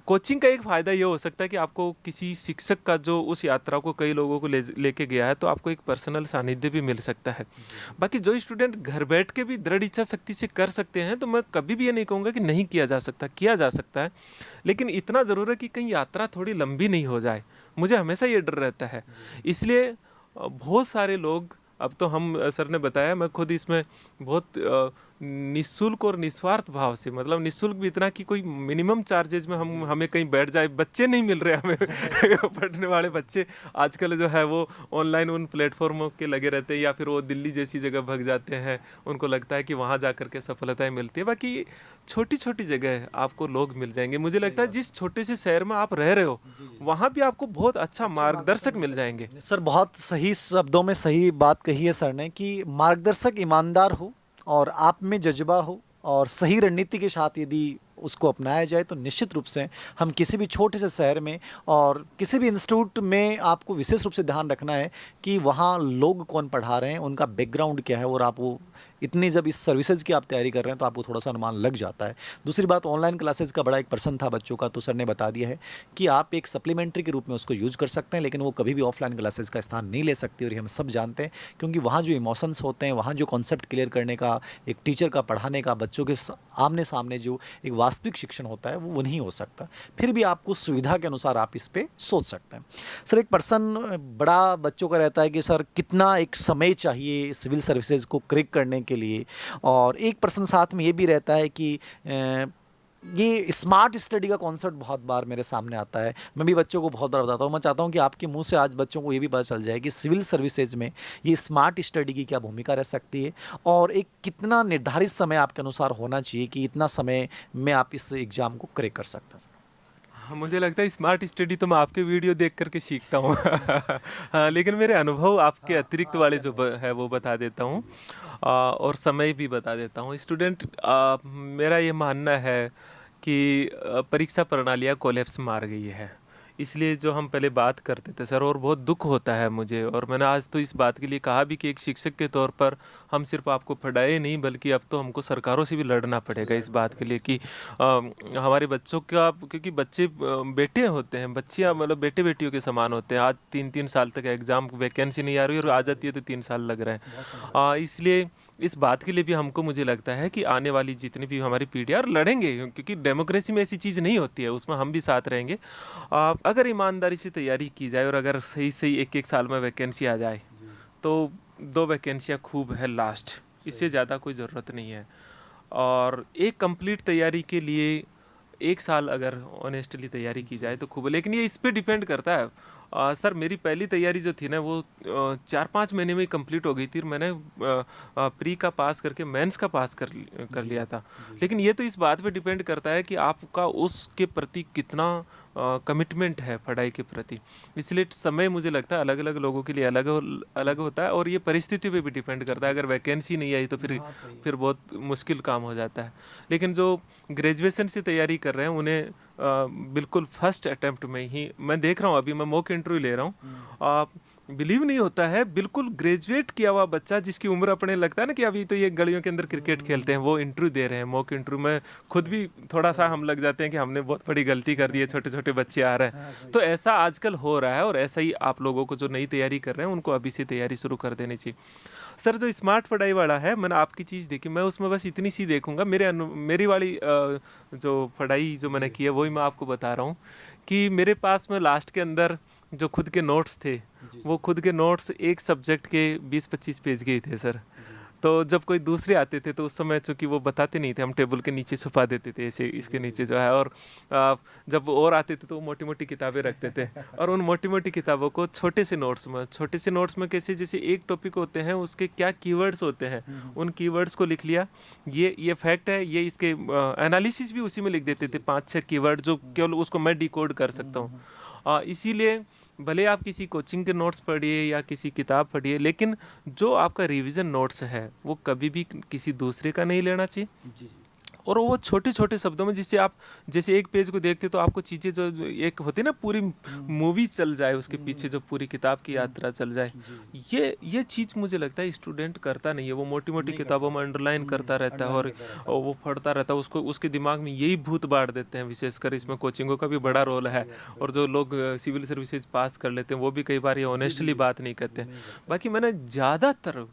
कोचिंग का एक फ़ायदा ये हो सकता है कि आपको किसी शिक्षक का जो उस यात्रा को कई लोगों को लेके गया है, तो आपको एक पर्सनल सानिध्य भी मिल सकता है। बाकी जो स्टूडेंट घर बैठ के भी दृढ़ इच्छा शक्ति से कर सकते हैं, तो मैं कभी भी ये नहीं कहूँगा कि नहीं किया जा सकता, किया जा सकता है। लेकिन इतना ज़रूर है कि कहीं यात्रा थोड़ी लंबी नहीं हो जाए, मुझे हमेशा ये डर रहता है। इसलिए बहुत सारे लोग, अब तो हम सर ने बताया, मैं खुद इसमें बहुत निःशुल्क और निस्वार्थ भाव से, मतलब निःशुल्क भी इतना कि कोई मिनिमम चार्जेज में हम हमें कहीं बैठ जाए, बच्चे नहीं मिल रहे हमें पढ़ने वाले बच्चे आजकल जो है वो ऑनलाइन उन प्लेटफॉर्मों के लगे रहते हैं, या फिर वो दिल्ली जैसी जगह भग जाते हैं, उनको लगता है कि वहाँ जा कर के सफलताएं मिलती है। बाकी छोटी छोटी जगह आपको लोग मिल जाएंगे। मुझे लगता है जिस छोटे से शहर में आप रह रहे हो, वहाँ भी आपको बहुत अच्छा मार्गदर्शक मिल जाएंगे। सर बहुत सही शब्दों में सही बात कही है सर ने कि मार्गदर्शक ईमानदार हो और आप में जज्बा हो और सही रणनीति के साथ यदि उसको अपनाया जाए तो निश्चित रूप से हम किसी भी छोटे से शहर में और किसी भी इंस्टीट्यूट में आपको विशेष रूप से ध्यान रखना है कि वहाँ लोग कौन पढ़ा रहे हैं, उनका बैकग्राउंड क्या है, और आप वो इतनी जब इस सर्विसेज की आप तैयारी कर रहे हैं तो आपको थोड़ा सा अनुमान लग जाता है। दूसरी बात, ऑनलाइन क्लासेस का बड़ा एक प्रश्न था बच्चों का, तो सर ने बता दिया है कि आप एक सप्लीमेंट्री के रूप में उसको यूज कर सकते हैं, लेकिन वो कभी भी ऑफलाइन क्लासेस का स्थान नहीं ले सकती, और ये हम सब जानते हैं। क्योंकि वहाँ जो इमोशंस होते हैं, वहाँ जो कॉन्सेप्ट क्लियर करने का, एक टीचर का पढ़ाने का, बच्चों के आमने सामने जो एक वास्तविक शिक्षण होता है वो नहीं हो सकता। फिर भी आपको सुविधा के अनुसार आप इस पर सोच सकते हैं। सर एक प्रश्न बड़ा बच्चों का रहता है कि सर कितना एक समय चाहिए सिविल सर्विसेज को क्रैक करने के लिए, और एक प्रश्न साथ में ये भी रहता है कि ये स्मार्ट स्टडी का कॉन्सेप्ट बहुत बार मेरे सामने आता है। मैं भी बच्चों को बहुत बार बताता हूँ। मैं चाहता हूँ कि आपके मुंह से आज बच्चों को ये भी पता चल जाए कि सिविल सर्विसेज में ये स्मार्ट स्टडी की क्या भूमिका रह सकती है, और एक कितना निर्धारित समय आपके अनुसार होना चाहिए कि इतना समय में आप इस एग्ज़ाम को क्रैक कर सकते हैं। हाँ, मुझे लगता है स्मार्ट स्टडी तो मैं आपके वीडियो देख करके सीखता हूँ हाँ, लेकिन मेरे अनुभव आपके अतिरिक्त वाले जो है वो बता देता हूँ, और समय भी बता देता हूँ। स्टूडेंट, मेरा ये मानना है कि परीक्षा प्रणालियाँ कोलैप्स मार गई है। इसलिए जो हम पहले बात करते थे सर, और बहुत दुख होता है मुझे, और मैंने आज तो इस बात के लिए कहा भी कि एक शिक्षक के तौर पर हम सिर्फ आपको पढ़ाए नहीं, बल्कि अब तो हमको सरकारों से भी लड़ना पड़ेगा इस बात के लिए कि हमारे बच्चों का, क्योंकि बच्चे बेटे होते हैं, बच्चियाँ मतलब बेटे बेटियों के समान होते हैं। आज 3-3 साल तक एग्ज़ाम वैकेंसी नहीं आ रही, और आ जाती है तो 3 साल लग रहे हैं। इसलिए इस बात के लिए भी हमको, मुझे लगता है कि आने वाली जितनी भी हमारी पीढ़ियाँ, और लड़ेंगे, क्योंकि डेमोक्रेसी में ऐसी चीज़ नहीं होती है, उसमें हम भी साथ रहेंगे। अगर ईमानदारी से तैयारी की जाए, और अगर सही सही एक साल में वैकेंसी आ जाए, तो 2 वैकेंसियाँ खूब है लास्ट, इससे ज़्यादा कोई ज़रूरत नहीं है। और एक कंप्लीट तैयारी के लिए 1 साल अगर ऑनेस्टली तैयारी की जाए तो खूब है। लेकिन ये इस पे डिपेंड करता है। सर मेरी पहली तैयारी जो थी ना, वो 4-5 महीने में कंप्लीट हो गई थी, और मैंने प्री का पास करके मेंस का पास कर लिया था। लेकिन ये तो इस बात पे डिपेंड करता है कि आपका उसके प्रति कितना कमिटमेंट है पढ़ाई के प्रति। इसलिए समय मुझे लगता है अलग अलग लोगों के लिए अलग अलग होता है, और ये परिस्थिति पे भी डिपेंड करता है। अगर वैकेंसी नहीं आई तो फिर बहुत मुश्किल काम हो जाता है। लेकिन जो ग्रेजुएशन से तैयारी कर रहे हैं, उन्हें बिल्कुल फर्स्ट अटेम्प्ट में ही, मैं देख रहा हूँ, अभी मैं मॉक इंटरव्यू ले रहा हूँ, बिलीव नहीं होता है, बिल्कुल ग्रेजुएट किया हुआ बच्चा, जिसकी उम्र अपने लगता है ना कि अभी तो ये गलियों के अंदर क्रिकेट खेलते हैं, वो इंटरव्यू दे रहे हैं। मॉक इंटरव्यू में खुद भी थोड़ा सा हम लग जाते हैं कि हमने बहुत बड़ी गलती कर दी है, छोटे छोटे बच्चे आ रहे हैं। तो ऐसा आजकल हो रहा है, और ऐसा ही आप लोगों को जो नई तैयारी कर रहे हैं, उनको अभी से तैयारी शुरू कर देनी चाहिए। सर जो स्मार्ट पढ़ाई वाला है, मैंने आपकी चीज़ देखी, मैं उसमें बस इतनी सी देखूंगा। मेरी वाली जो पढ़ाई जो मैंने की है, वही मैं आपको बता रहा हूँ कि मेरे पास में लास्ट के अंदर जो खुद के नोट्स थे, वो खुद के नोट्स एक सब्जेक्ट के 20-25 पेज के ही थे सर। तो जब कोई दूसरे आते थे तो उस समय चूँकि वो बताते नहीं थे, हम टेबल के नीचे छुपा देते थे ऐसे, इसके नीचे जो है। और जब और आते थे तो वो मोटी मोटी किताबें रखते थे, और उन मोटी मोटी किताबों को छोटे से नोट्स में कैसे, जैसे एक टॉपिक होते हैं, उसके क्या कीवर्ड्स होते हैं, उन कीवर्ड्स को लिख लिया, ये फैक्ट है, ये इसके एनालिसिस भी उसी में लिख देते थे, 5-6 कीवर्ड, जो केवल उसको मैं डिकोड कर सकता हूँ। इसीलिए भले आप किसी कोचिंग के नोट्स पढ़िए या किसी किताब पढ़िए, लेकिन जो आपका रिवीजन नोट्स है वो कभी भी किसी दूसरे का नहीं लेना चाहिए। और वो छोटे छोटे शब्दों में, जिससे आप जैसे एक पेज को देखते तो आपको चीज़ें जो एक होती है ना, पूरी मूवी चल जाए उसके पीछे, जो पूरी किताब की यात्रा चल जाए। ये चीज़ मुझे लगता है स्टूडेंट करता नहीं है। वो मोटी मोटी किताबों में अंडरलाइन करता रहता है और वो पढ़ता रहता है, उसको उसके दिमाग में यही भूत बांट देते हैं। विशेषकर इसमें कोचिंगों का भी बड़ा रोल है, और जो लोग सिविल सर्विसेज पास कर लेते हैं वो भी कई बार ये ऑनेस्टली बात नहीं करते। बाकी मैंने ज़्यादातर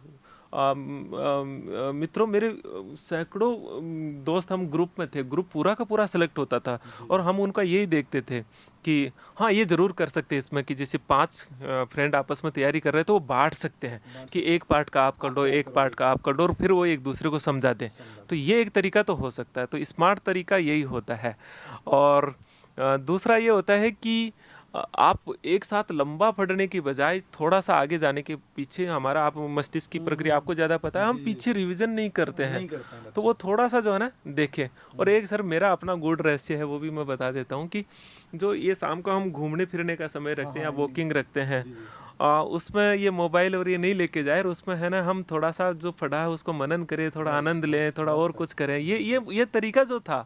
मित्रों, मेरे सैकड़ों दोस्त, हम ग्रुप में थे, ग्रुप पूरा का पूरा सेलेक्ट होता था, और हम उनका यही देखते थे कि हाँ ये ज़रूर कर सकते हैं इसमें, कि जैसे 5 फ्रेंड आपस में तैयारी कर रहे हैं तो वो बांट सकते हैं कि एक पार्ट का आप कर लो, एक पार्ट का आप कर लो, और फिर वो एक दूसरे को समझा दें। तो ये एक तरीका तो हो सकता है, तो स्मार्ट तरीका यही होता है। और दूसरा ये होता है कि आप एक साथ लंबा पढ़ने की बजाय थोड़ा सा आगे जाने के पीछे, हमारा आप मस्तिष्क की प्रक्रिया आपको ज़्यादा पता है, हम पीछे रिवीजन नहीं करते हैं, तो वो थोड़ा सा जो है ना देखें। और एक सर मेरा अपना गूढ़ रहस्य है, वो भी मैं बता देता हूँ, कि जो ये शाम को हम घूमने फिरने का समय रखते हैं या वॉकिंग रखते हैं, उसमें ये मोबाइल और ये नहीं लेके जाए, और उसमें है ना हम थोड़ा सा जो पढ़ा है उसको मनन करें, थोड़ा आनंद लें, थोड़ा और कुछ करें। ये तरीका जो था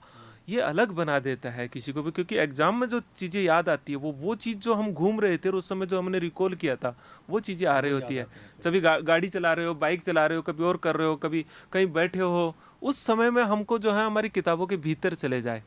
ये अलग बना देता है किसी को भी, क्योंकि एग्जाम में जो चीज़ें याद आती है वो चीज़ जो हम घूम रहे थे और उस समय जो हमने रिकॉल किया था वो चीज़ें आ रही होती है। कभी गाड़ी चला रहे हो, बाइक चला रहे हो, कभी और कर रहे हो, कभी कहीं बैठे हो, उस समय में हमको जो है हमारी किताबों के भीतर चले जाए।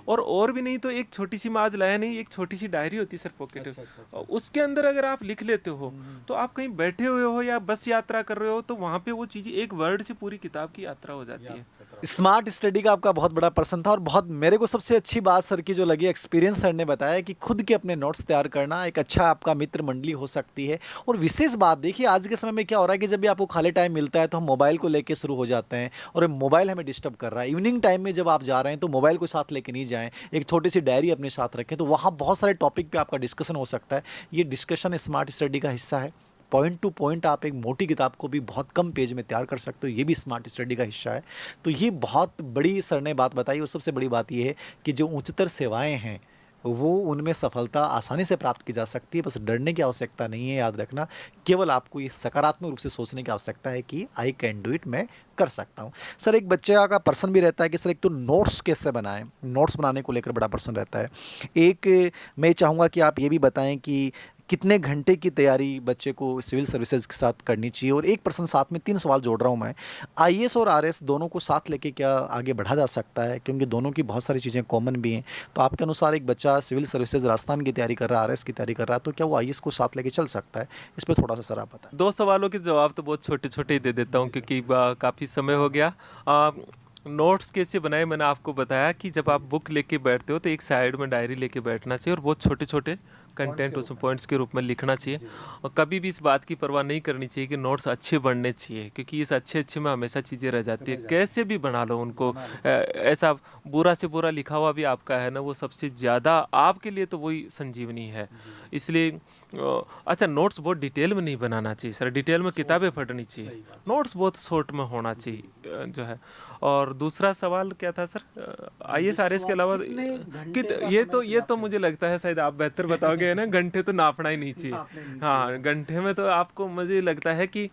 और भी नहीं तो एक छोटी सी, मैं आज लाया नहीं, एक छोटी सी डायरी होती है सर, पॉकेट। उसके अंदर अगर आप लिख लेते हो तो आप कहीं बैठे हुए हो या बस यात्रा कर रहे हो, तो वहाँ पे वो चीज़ें एक वर्ड से पूरी किताब की यात्रा हो जाती है। स्मार्ट स्टडी का आपका बहुत बड़ा पर्सन था, और बहुत मेरे को सबसे अच्छी बात सर की जो लगी, एक्सपीरियंस सर ने बताया कि खुद के अपने नोट्स तैयार करना एक अच्छा आपका मित्र मंडली हो सकती है। और विशेष बात देखिए, आज के समय में क्या हो रहा है कि जब भी आपको खाली टाइम मिलता है तो हम मोबाइल को लेके शुरू हो जाते हैं, और मोबाइल हमें डिस्टर्ब कर रहा है। इवनिंग टाइम में जब आप जा रहे हैं तो मोबाइल को साथ लेके नहीं जाएं, एक छोटी सी डायरी अपने साथ रखें, तो वहाँ बहुत सारे टॉपिक पे आपका डिस्कशन हो सकता है। ये डिस्कशन स्मार्ट स्टडी का हिस्सा है। पॉइंट टू पॉइंट आप एक मोटी किताब को भी बहुत कम पेज में तैयार कर सकते हो, ये भी स्मार्ट स्टडी का हिस्सा है। तो ये बहुत बड़ी सर ने बात बताई, और सबसे बड़ी बात ये है कि जो उच्चतर सेवाएं हैं वो उनमें सफलता आसानी से प्राप्त की जा सकती है। बस डरने की आवश्यकता नहीं है, याद रखना। केवल आपको ये सकारात्मक रूप से सोचने की आवश्यकता है कि आई कैन डू इट, मैं कर सकता हूँ। सर एक बच्चे का पर्सन भी रहता है कि सर एक तो नोट्स कैसे बनाएं, नोट्स बनाने को लेकर बड़ा पर्सन रहता है। एक मैं चाहूँगा कि आप ये भी बताएं कि कितने घंटे की तैयारी बच्चे को सिविल सर्विसेज के साथ करनी चाहिए। और एक पर्सन साथ में 3 सवाल जोड़ रहा हूँ मैं, आईएएस और आरएस दोनों को साथ लेके क्या आगे बढ़ा जा सकता है, क्योंकि दोनों की बहुत सारी चीज़ें कॉमन भी हैं। तो आपके अनुसार एक बच्चा सिविल सर्विसेज राजस्थान की तैयारी कर रहा है, आरएस की तैयारी कर रहा है, तो क्या वो आईएएस को साथ लेके चल सकता है? इस पर थोड़ा सा सर आप बताएं। 2 सवालों के जवाब तो बहुत छोटे छोटे ही दे देता हूँ, क्योंकि काफ़ी समय हो गया। नोट्स कैसे बनाए, मैंने आपको बताया कि जब आप बुक लेके बैठते हो तो एक साइड में डायरी लेके बैठना चाहिए, और बहुत छोटे छोटे कंटेंट उसमें पॉइंट्स के रूप में लिखना चाहिए। और कभी भी इस बात की परवाह नहीं करनी चाहिए कि नोट्स अच्छे बनने चाहिए, क्योंकि इस अच्छे में हमेशा चीज़ें रह जाती है। कैसे भी बना लो उनको, ऐसा बुरा से बुरा लिखा हुआ भी आपका है ना, वो सबसे ज़्यादा आपके लिए तो वही संजीवनी है। इसलिए अच्छा, नोट्स बहुत डिटेल में नहीं बनाना चाहिए सर, डिटेल में किताबें पढ़नी चाहिए, नोट्स बहुत शॉर्ट में होना चाहिए जो है। और दूसरा सवाल क्या था सर, आईएएस आरएस के अलावा ये तो मुझे लगता है शायद आप बेहतर बताओगे, है ना, घंटे तो नापना ही नहीं चाहिए। हाँ, घंटे में तो आपको, मुझे लगता है कि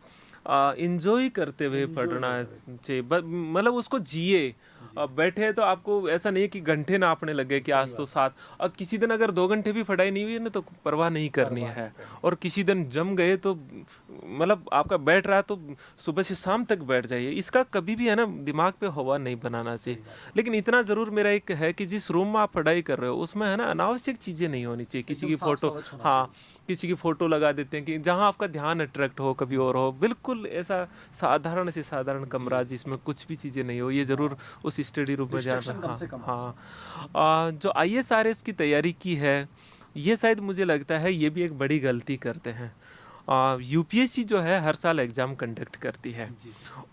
इंजॉय करते हुए पढ़ना चाहिए, मतलब उसको जिए। अब बैठे हैं तो आपको ऐसा नहीं है कि घंटे नापने लगे कि आज तो 7, और किसी दिन अगर 2 घंटे भी पढ़ाई नहीं हुई ना तो परवाह नहीं करनी है। और किसी दिन जम गए तो मतलब आपका बैठ रहा तो सुबह से शाम तक बैठ जाइए, इसका कभी भी है ना दिमाग पे हवा नहीं बनाना चाहिए। लेकिन इतना ज़रूर मेरा एक है कि जिस रूम में आप पढ़ाई कर रहे हो उसमें है ना अनावश्यक चीज़ें नहीं होनी चाहिए, किसी की फ़ोटो, हाँ, किसी की फ़ोटो लगा देते हैं कि जहाँ आपका ध्यान अट्रैक्ट हो, कभी और हो। बिल्कुल ऐसा साधारण से साधारण कमरा जिसमें कुछ भी चीज़ें नहीं हो, ये ज़रूर उस स्टडी रूम में जाना। हाँ, जो आईएएस आरएस की तैयारी की है, ये शायद मुझे लगता है ये भी एक बड़ी गलती करते हैं। यूपीएससी जो है हर साल एग्ज़ाम कंडक्ट करती है,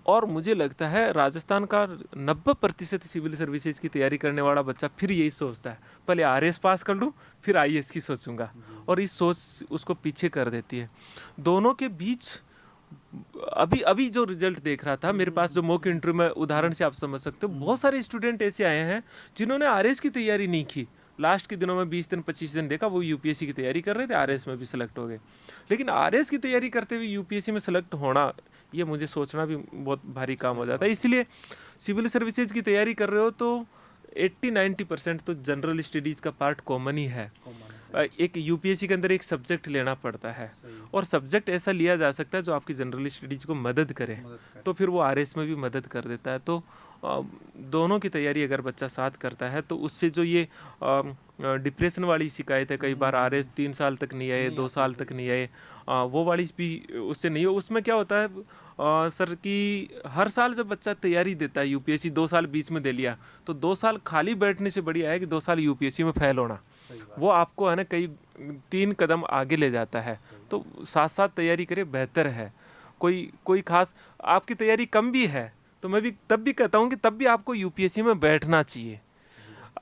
और मुझे लगता है राजस्थान का 90% सिविल सर्विसेज की तैयारी करने वाला बच्चा फिर यही सोचता है, पहले आरएस पास कर लूँ फिर आईएएस की सोचूंगा, और इस सोच उसको पीछे कर देती है। दोनों के बीच अभी जो रिजल्ट देख रहा था मेरे पास, जो मॉक इंटरव्यू में उदाहरण से आप समझ सकते हो, बहुत सारे स्टूडेंट ऐसे आए हैं जिन्होंने आरएस की तैयारी नहीं की। लास्ट के दिनों में 20 दिन 25 दिन देखा वो यूपीएससी की तैयारी कर रहे थे, आरएस में भी सिलेक्ट हो गए। लेकिन आरएस की तैयारी करते हुए यूपीएससी में सिलेक्ट होना ये मुझे सोचना भी बहुत भारी काम हो जाता है। इसलिए सिविल सर्विसेज की तैयारी कर रहे हो तो 80-90% तो जनरल स्टडीज़ का पार्ट कॉमन ही है। एक यूपीएससी के अंदर एक सब्जेक्ट लेना पड़ता है और सब्जेक्ट ऐसा लिया जा सकता है जो आपकी जनरल स्टडीज को मदद करे, तो फिर वो आरएस में भी मदद कर देता है। तो दोनों की तैयारी अगर बच्चा साथ करता है तो उससे जो ये डिप्रेशन वाली शिकायत है, कई बार आरएस 3 साल तक नहीं आए, 2 साल तक नहीं आए, वो वाली भी उससे नहीं हो। उसमें क्या होता है सर कि हर साल जब बच्चा तैयारी देता है यूपीएससी, 2 साल बीच में दे लिया, तो 2 साल खाली बैठने से बढ़िया है कि 2 साल यूपीएससी में फेल होना। वो आपको है ना कई 3 कदम आगे ले जाता है। तो साथ साथ तैयारी करें, बेहतर है। कोई खास आपकी तैयारी कम भी है तो मैं भी तब भी कहता हूँ कि तब भी आपको यूपीएससी में बैठना चाहिए।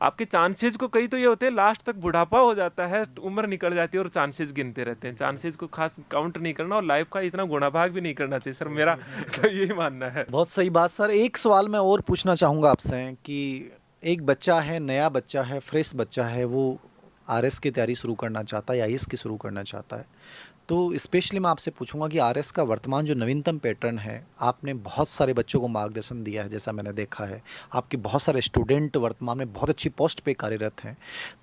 आपके चांसेस को कई तो ये होते हैं लास्ट तक बुढ़ापा हो जाता है, उम्र निकल जाती है और चांसेस गिनते रहते हैं। चांसेस को खास काउंट नहीं करना और लाइफ का इतना गुणा भाग भी नहीं करना चाहिए सर, मेरा तो यही मानना है। बहुत सही बात सर। एक सवाल मैं और पूछना चाहूँगा आपसे कि एक बच्चा है, नया बच्चा है, फ्रेश बच्चा है, वो आरएस की तैयारी शुरू करना चाहता है या आईएएस की शुरू करना चाहता है, तो स्पेशली मैं आपसे पूछूंगा कि आरएस का वर्तमान जो नवीनतम पैटर्न है, आपने बहुत सारे बच्चों को मार्गदर्शन दिया है, जैसा मैंने देखा है, आपके बहुत सारे स्टूडेंट वर्तमान में बहुत अच्छी पोस्ट पे कार्यरत हैं।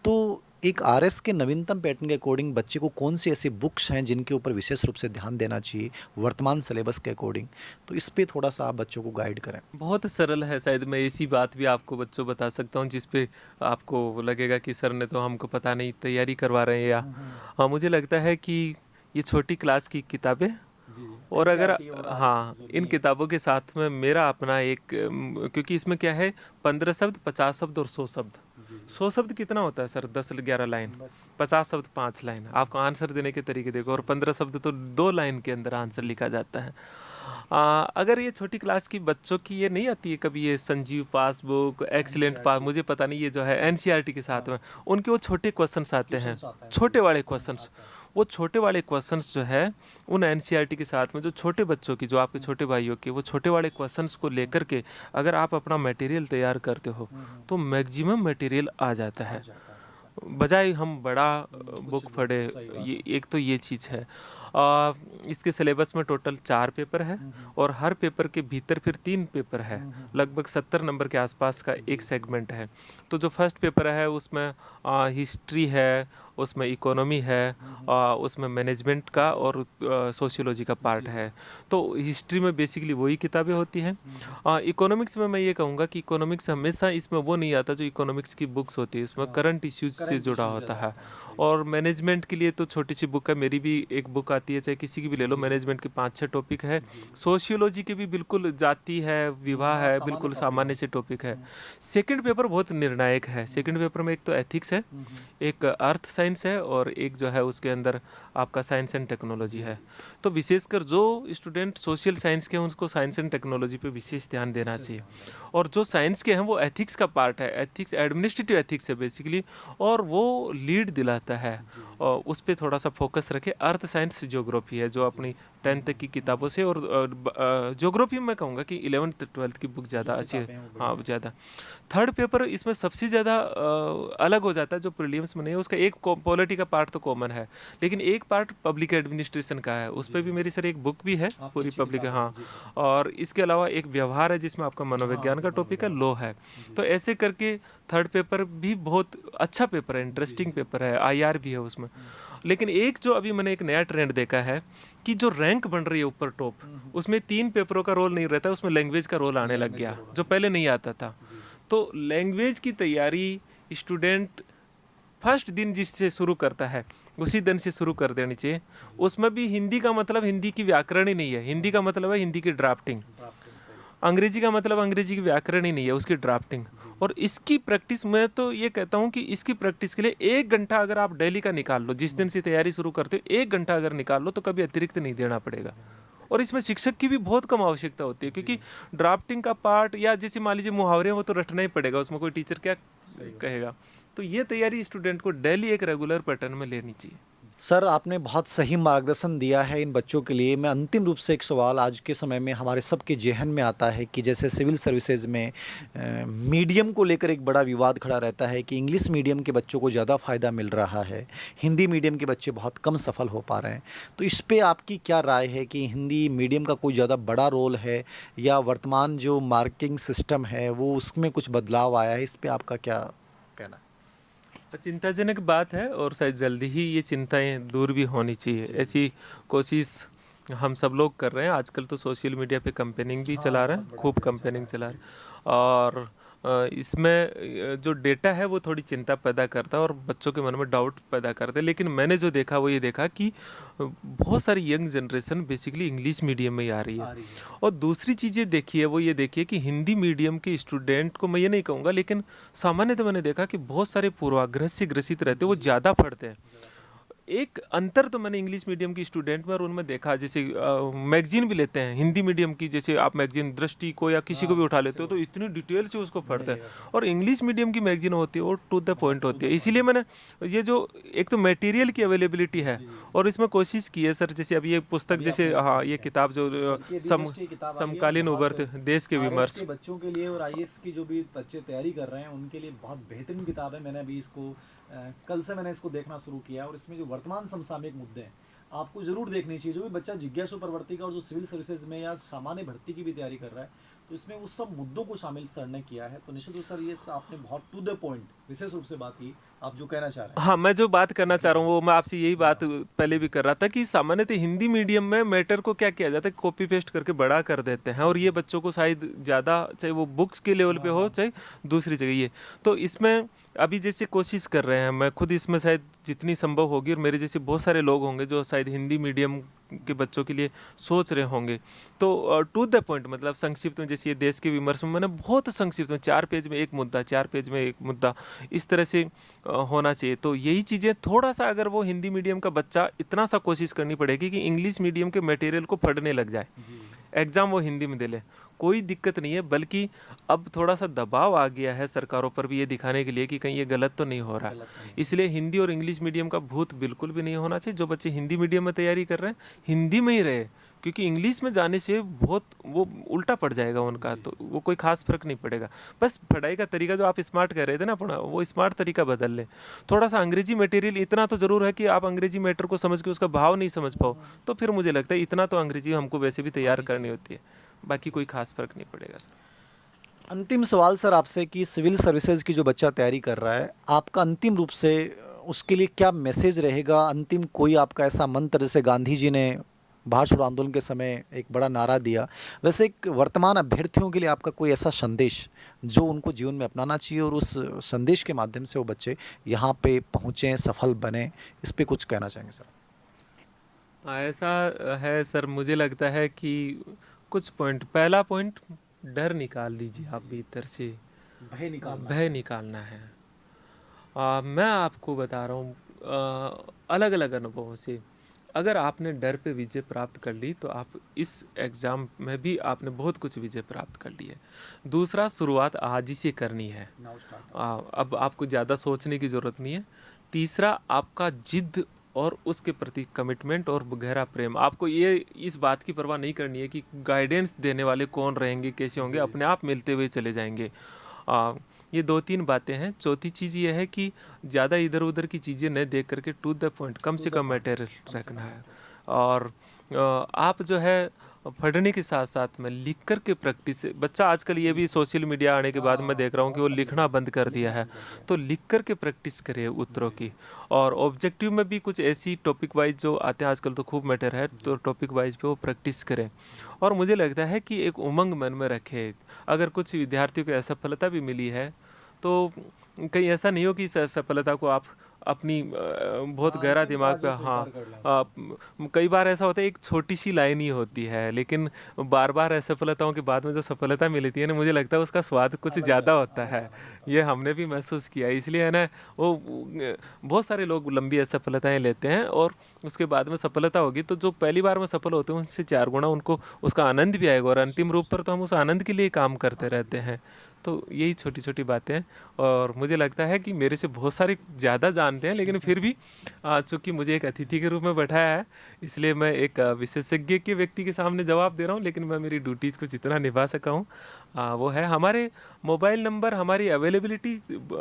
तो एक आरएस के नवीनतम पैटर्न के अकॉर्डिंग बच्चे को कौन सी ऐसी बुक्स हैं जिनके ऊपर विशेष रूप से ध्यान देना चाहिए वर्तमान सिलेबस के अकॉर्डिंग, तो इस पे थोड़ा सा आप बच्चों को गाइड करें। बहुत सरल है, शायद मैं ऐसी बात भी आपको बच्चों बता सकता हूँ जिस पे आपको लगेगा कि सर ने तो हमको पता नहीं तैयारी करवा रहे हैं या हाँ, मुझे लगता है कि ये छोटी क्लास की किताबें और अगर हाँ इन किताबों के साथ में मेरा अपना एक क्योंकि इसमें क्या है 15 शब्द, 50 शब्द और 100 शब्द। 100 शब्द कितना होता है सर? 10-11 लाइन। 50 शब्द 5 लाइन। आपको आंसर देने के तरीके देखो। और 15 शब्द तो 2 लाइन के अंदर आंसर लिखा जाता है। अगर ये छोटी क्लास की बच्चों की ये नहीं आती है कभी ये संजीव पासबुक, एक्सीलेंट पास, मुझे पता नहीं ये जो है एनसीईआरटी के साथ में उनके वो छोटे क्वेश्चंस आते हैं, छोटे वाले क्वेश्चंस। वो छोटे वाले क्वेश्चंस जो है उन एनसीईआरटी के साथ में जो छोटे बच्चों की, जो आपके छोटे भाइयों के, वो छोटे वाले क्वेश्चंस को लेकर के अगर आप अपना मटेरियल तैयार करते हो तो मैक्सिमम मटेरियल आ जाता है, बजाय हम बड़ा बुक पढ़े। ये एक तो ये चीज़ है। इसके सिलेबस में टोटल 4 पेपर है और हर पेपर के भीतर फिर 3 पेपर है, लगभग 70 नंबर के आसपास का एक सेगमेंट है। तो जो फर्स्ट पेपर है उसमें हिस्ट्री है, उसमें इकोनॉमी है, उसमें मैनेजमेंट का और सोशियोलॉजी का पार्ट है। तो हिस्ट्री में बेसिकली वही किताबें होती हैं। इकोनॉमिक्स में मैं ये कहूँगा कि इकोनॉमिक्स हमेशा इसमें वो नहीं आता जो इकोनॉमिक्स की बुक्स होती है, इसमें करंट इश्यूज से जुड़ा होता है। और मैनेजमेंट के लिए तो छोटी सी बुक है, मेरी भी एक बुक आती है, चाहे किसी की भी ले लो, मैनेजमेंट के 5-6 टॉपिक है। सोशियोलॉजी के भी बिल्कुल जाति है, विवाह है, बिल्कुल सामान्य से टॉपिक है। सेकंड पेपर बहुत निर्णायक है। सेकंड पेपर में एक तो एथिक्स है, एक अर्थ साइंस है और एक जो है उसके अंदर आपका साइंस एंड टेक्नोलॉजी है। तो विशेषकर जो स्टूडेंट सोशल साइंस के हैं उनको साइंस एंड टेक्नोलॉजी पे विशेष ध्यान देना चाहिए। और जो साइंस के हैं वो एथिक्स का पार्ट है, एथिक्स एडमिनिस्ट्रेटिव एथिक्स है बेसिकली, और वो लीड दिलाता है और उस पर थोड़ा सा फोकस रखे। अर्थ साइंस ज्योग्राफी है जो अपनी 10th तक की किताबों से, और ज्योग्राफी में कहूँगा कि 11th 12th की बुक ज़्यादा अच्छी है। हाँ ज़्यादा। थर्ड पेपर इसमें सबसे ज़्यादा अलग हो जाता है, जो प्रीलिम्स में नहीं है। उसका एक पॉलिटी का पार्ट तो कॉमन है, लेकिन एक पार्ट पब्लिक एडमिनिस्ट्रेशन का है। उस पर भी मेरी सर एक बुक भी है पूरी पब्लिक, हाँ। और इसके अलावा एक व्यवहार है जिसमें आपका मनोविज्ञान का टॉपिक है, लॉ है। तो ऐसे करके थर्ड पेपर भी बहुत अच्छा पेपर है, इंटरेस्टिंग पेपर है, आईआर भी है उसमें। लेकिन एक जो अभी मैंने एक नया ट्रेंड देखा है कि जो रैंक बन रही है ऊपर टॉप, उसमें 3 पेपरों का रोल नहीं रहता, उसमें लैंग्वेज का रोल आने लग गया जो पहले नहीं आता था। तो लैंग्वेज की तैयारी स्टूडेंट फर्स्ट दिन जिससे शुरू करता है उसी दिन से शुरू कर देनी चाहिए। उसमें भी हिंदी का मतलब हिंदी की व्याकरण ही नहीं है, हिंदी का मतलब है हिंदी की ड्राफ्टिंग। अंग्रेजी का मतलब अंग्रेजी की व्याकरण ही नहीं है, उसकी ड्राफ्टिंग। और इसकी प्रैक्टिस, मैं तो ये कहता हूँ कि इसकी प्रैक्टिस के लिए 1 घंटा अगर आप डेली का निकाल लो, जिस दिन से तैयारी शुरू करते हो 1 घंटा अगर निकाल लो तो कभी अतिरिक्त नहीं देना पड़ेगा। और इसमें शिक्षक की भी बहुत कम आवश्यकता होती है, क्योंकि ड्राफ्टिंग का पार्ट या जैसे मान लीजिए मुहावरे हैं वो तो रटना ही पड़ेगा, उसमें कोई टीचर क्या कहेगा। तो ये तैयारी स्टूडेंट को डेली एक रेगुलर पैटर्न में लेनी चाहिए। सर, आपने बहुत सही मार्गदर्शन दिया है इन बच्चों के लिए। मैं अंतिम रूप से एक सवाल आज के समय में हमारे सबके ज़हन में आता है कि जैसे सिविल सर्विसेज में मीडियम को लेकर एक बड़ा विवाद खड़ा रहता है कि इंग्लिश मीडियम के बच्चों को ज़्यादा फ़ायदा मिल रहा है, हिंदी मीडियम के बच्चे बहुत कम सफल हो पा रहे हैं। तो इस पे आपकी क्या राय है कि हिंदी मीडियम का कोई ज़्यादा बड़ा रोल है या वर्तमान जो मार्किंग सिस्टम है वो उसमें कुछ बदलाव आया है? इस पे आपका क्या कहना है? चिंताजनक बात है और शायद जल्दी ही ये चिंताएं दूर भी होनी चाहिए। ऐसी कोशिश हम सब लोग कर रहे हैं। आजकल तो सोशल मीडिया पे कैंपेनिंग भी चला रहे हैं, खूब कैंपेनिंग चला रहे हैं। और इसमें जो डेटा है वो थोड़ी चिंता पैदा करता है और बच्चों के मन में डाउट पैदा करता है। लेकिन मैंने जो देखा वो ये देखा कि बहुत सारी young generation basically English medium में ही आ रही है। और दूसरी चीज़ें देखिए, वो ये देखिए कि हिंदी मीडियम के स्टूडेंट को मैं ये नहीं कहूँगा, लेकिन सामान्यतः मैंने देखा कि बहुत सारे पूर्वाग्रह से ग्रसित रहते हैं, वो ज़्यादा पढ़ते हैं। एक अंतर तो मैंने इंग्लिश मीडियम की स्टूडेंट में और उनमें देखा, जैसे मैगजीन भी लेते हैं हिंदी मीडियम की, जैसे आप मैगजीन दृष्टि को या किसी को भी उठा लेते हो तो इतनी डिटेल से उसको पढ़ते हैं। और इंग्लिश मीडियम की मैगजीन होती है वो टू द पॉइंट होती है। इसीलिए मैंने ये जो एक तो मटेरियल की अवेलेबिलिटी है और इसमें कोशिश की है सर, जैसे अभी ये पुस्तक, जैसे हाँ ये किताब जो समकालीन उभरते देश के विमर्श के बच्चों के लिए और आईएएस की जो भी बच्चे तैयारी कर रहे हैं उनके लिए बहुत बेहतरीन किताब है। मैंने अभी इसको कल से मैंने इसको देखना शुरू किया और इसमें जो वर्तमान समसामयिक मुद्दे हैं आपको जरूर देखनी चाहिए। जो भी बच्चा जिज्ञासु प्रवृत्ति का और जो सिविल सर्विसेज में या सामान्य भर्ती की भी तैयारी कर रहा है तो इसमें उस सब मुद्दों को शामिल सर ने किया है। तो निश्चित रूप सर ये आपने बहुत टू द पॉइंट विशेष रूप से बात की। आप जो कहना चाह रहे हैं? हाँ, मैं जो बात करना चाह रहा हूँ वो मैं आपसे यही बात पहले भी कर रहा था कि सामान्यतः हिंदी मीडियम में मैटर को क्या किया जाता है, कॉपी पेस्ट करके बड़ा कर देते हैं और ये बच्चों को शायद ज़्यादा, चाहे वो बुक्स के लेवल पे हो चाहे दूसरी जगह ये, तो इसमें अभी जैसे कोशिश कर रहे हैं, मैं खुद इसमें शायद जितनी संभव होगी और मेरे जैसे बहुत सारे लोग होंगे जो शायद हिंदी मीडियम के बच्चों के लिए सोच रहे होंगे, तो टू द पॉइंट मतलब संक्षिप्त में, जैसे ये देश के विमर्श में मैंने बहुत संक्षिप्त में 4 पेज में एक मुद्दा, 4 पेज में एक मुद्दा, इस तरह से होना चाहिए। तो यही चीज़ें थोड़ा सा अगर वो हिंदी मीडियम का बच्चा इतना सा कोशिश करनी पड़ेगी कि इंग्लिश मीडियम के मटेरियल को पढ़ने लग जाए, एग्ज़ाम वो हिंदी में दे ले, कोई दिक्कत नहीं है। बल्कि अब थोड़ा सा दबाव आ गया है सरकारों पर भी ये दिखाने के लिए कि कहीं ये गलत तो नहीं हो रहा, इसलिए हिंदी और इंग्लिश मीडियम का भूत बिल्कुल भी नहीं होना चाहिए। जो बच्चे हिंदी मीडियम में तैयारी कर रहे हैं हिंदी में ही रहे, क्योंकि इंग्लिश में जाने से बहुत वो उल्टा पड़ जाएगा उनका, तो वो कोई खास फर्क नहीं पड़ेगा। बस पढ़ाई का तरीका जो आप स्मार्ट कह रहे थे ना अपना, वो स्मार्ट तरीका बदल लें। थोड़ा सा अंग्रेजी मटेरियल इतना तो ज़रूर है कि आप अंग्रेजी मैटर को समझ के उसका भाव नहीं समझ पाओ, तो फिर मुझे लगता है इतना तो अंग्रेजी हमको वैसे भी तैयार करनी होती है, बाकी कोई खास फर्क नहीं पड़ेगा सर। अंतिम सवाल सर आपसे कि सिविल सर्विसेज की जो बच्चा तैयारी कर रहा है, आपका अंतिम रूप से उसके लिए क्या मैसेज रहेगा? अंतिम कोई आपका ऐसा मंत्र, जैसे गांधी जी ने भारत छोड़ो आंदोलन के समय एक बड़ा नारा दिया, वैसे एक वर्तमान अभ्यर्थियों के लिए आपका कोई ऐसा संदेश जो उनको जीवन में अपनाना चाहिए और उस संदेश के माध्यम से वो बच्चे यहाँ पे पहुँचें, सफल बने, इस पे कुछ कहना चाहेंगे सर? ऐसा है सर, मुझे लगता है कि कुछ पॉइंट, पहला पॉइंट, डर निकाल दीजिए आप भीतर से, भय निकालना है। मैं आपको बता रहा हूँ अलग अलग अनुभवों से, अगर आपने डर पे विजय प्राप्त कर ली तो आप इस एग्ज़ाम में भी आपने बहुत कुछ विजय प्राप्त कर ली है। दूसरा, शुरुआत आज ही से करनी है, अब आपको ज़्यादा सोचने की ज़रूरत नहीं है। तीसरा, आपका जिद और उसके प्रति कमिटमेंट और गहरा प्रेम, आपको ये इस बात की परवाह नहीं करनी है कि गाइडेंस देने वाले कौन रहेंगे, कैसे होंगे, अपने आप मिलते हुए चले जाएंगे। ये 2-3 बातें हैं। चौथी चीज़ ये है कि ज़्यादा इधर उधर की चीज़ें न देख करके टू द पॉइंट, कम से कम मटेरियल रखना है। और आप जो है पढ़ने के साथ साथ में लिख कर के प्रैक्टिस, बच्चा आजकल ये भी सोशल मीडिया आने के बाद मैं देख रहा हूँ कि वो लिखना बंद कर दिया है, तो लिख कर के प्रैक्टिस करे उत्तरों की। और ऑब्जेक्टिव में भी कुछ ऐसी टॉपिक वाइज जो आते हैं आजकल, तो खूब मैटर है, तो टॉपिक वाइज पे वो प्रैक्टिस करें। और मुझे लगता है कि एक उमंग मन में रखे। अगर कुछ विद्यार्थियों को असफलता भी मिली है तो कहीं ऐसा नहीं हो कि इस असफलता को आप अपनी बहुत गहरा दिमाग पे, कई बार ऐसा होता है एक छोटी सी लाइन ही होती है, लेकिन बार बार असफलताओं के बाद में जो सफलता मिलती है ना, मुझे लगता है उसका स्वाद कुछ ज़्यादा होता है। ये हमने भी महसूस किया, इसलिए है ना, वो बहुत सारे लोग लंबी असफलताएं लेते हैं और उसके बाद में सफलता होगी तो जो पहली बार में सफल होते हैं उनसे 4 गुना उनको उसका आनंद भी आएगा, और अंतिम रूप पर तो हम उस आनंद के लिए काम करते रहते हैं। तो यही छोटी छोटी बातें हैं। और मुझे लगता है कि मेरे से बहुत सारे ज़्यादा जानते हैं, लेकिन फिर भी चूँकि मुझे एक अतिथि के रूप में बैठाया है, इसलिए मैं एक विशेषज्ञ के व्यक्ति के सामने जवाब दे रहा हूँ, लेकिन मैं मेरी ड्यूटीज़ को जितना निभा सका हूँ वो है। हमारे मोबाइल नंबर, हमारी अवेलेबिलिटी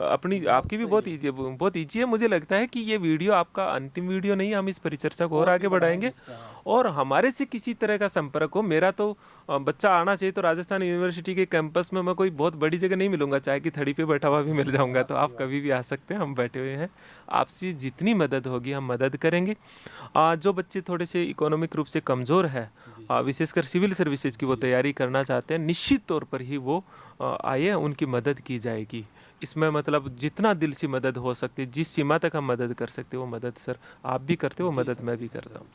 अपनी आपकी भी बहुत ईजी है। मुझे लगता है कि ये वीडियो आपका अंतिम वीडियो नहीं है, हम इस परिचर्चा को और आगे बढ़ाएंगे। और हमारे से किसी तरह का संपर्क हो, मेरा तो बच्चा आना चाहिए, तो राजस्थान यूनिवर्सिटी के कैंपस में मैं कोई बहुत बड़ी जगह नहीं मिलूंगा, चाहे कि थड़ी पे बैठा हुआ भी मिल जाऊंगा, तो आप कभी भी आ सकते हैं, हम बैठे हुए हैं। आपसे जितनी मदद होगी हम मदद करेंगे। जो बच्चे थोड़े से इकोनॉमिक रूप से कमज़ोर है, विशेषकर सिविल सर्विसेज की वो तैयारी करना चाहते हैं, निश्चित तौर पर ही वो आए, उनकी मदद की जाएगी। इसमें मतलब जितना दिल से मदद हो सकती है, जिस सीमा तक हम मदद कर सकते हैं वो मदद सर आप भी करते हो, वो मदद मैं भी करता हूँ।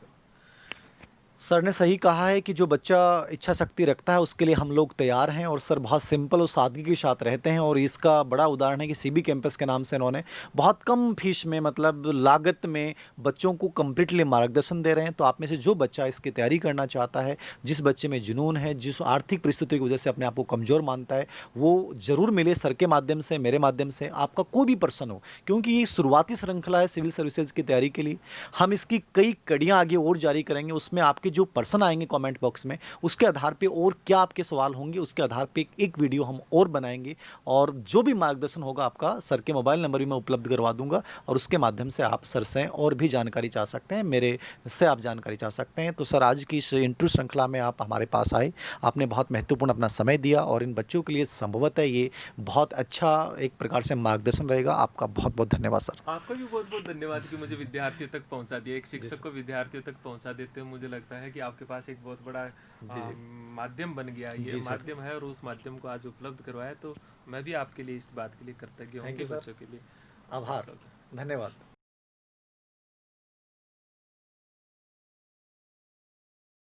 सर ने सही कहा है कि जो बच्चा इच्छा शक्ति रखता है उसके लिए हम लोग तैयार हैं। और सर बहुत सिंपल और सादगी के साथ रहते हैं, और इसका बड़ा उदाहरण है कि सीबी कैंपस के नाम से इन्होंने बहुत कम फीस में, मतलब लागत में, बच्चों को कम्प्लीटली मार्गदर्शन दे रहे हैं। तो आप में से जो बच्चा इसकी तैयारी करना चाहता है, जिस बच्चे में जुनून है, जिस आर्थिक परिस्थितियों की वजह से अपने आप को कमज़ोर मानता है, वो ज़रूर मिले सर के माध्यम से, मेरे माध्यम से, आपका कोई भी पर्सन हो, क्योंकि ये शुरुआती श्रृंखला है सिविल सर्विसेज की तैयारी के लिए। हम इसकी कई कड़ियाँ आगे और जारी करेंगे, उसमें आपके जो पर्सन आएंगे कमेंट बॉक्स में, उसके आधार पे और क्या आपके सवाल होंगे, उसके आधार पे एक वीडियो हम और बनाएंगे। और जो भी मार्गदर्शन होगा आपका, सर के मोबाइल नंबर भी मैं उपलब्ध करवा दूंगा, और उसके माध्यम से आप सर से और भी जानकारी चाह सकते हैं, मेरे से आप जानकारी चाह सकते हैं। तो सर आज की इस इंटरव्यू श्रृंखला में आप हमारे पास आए, आपने बहुत महत्वपूर्ण अपना समय दिया, और इन बच्चों के लिए संभवतः ये बहुत अच्छा एक प्रकार से मार्गदर्शन रहेगा। आपका बहुत बहुत धन्यवाद सर। आपका भी बहुत बहुत धन्यवाद कि मुझे विद्यार्थियों तक पहुंचा दिया। एक शिक्षक को विद्यार्थियों तक पहुंचा देते हुए मुझे लगता है कि आपके पास एक बहुत बड़ा माध्यम बन गया। ये माध्यम है और उस माध्यम को आज उपलब्ध करवाया, तो मैं भी आपके लिए इस बात के लिए कृतज्ञ हूँ कि बच्चों के लिए आभार, धन्यवाद।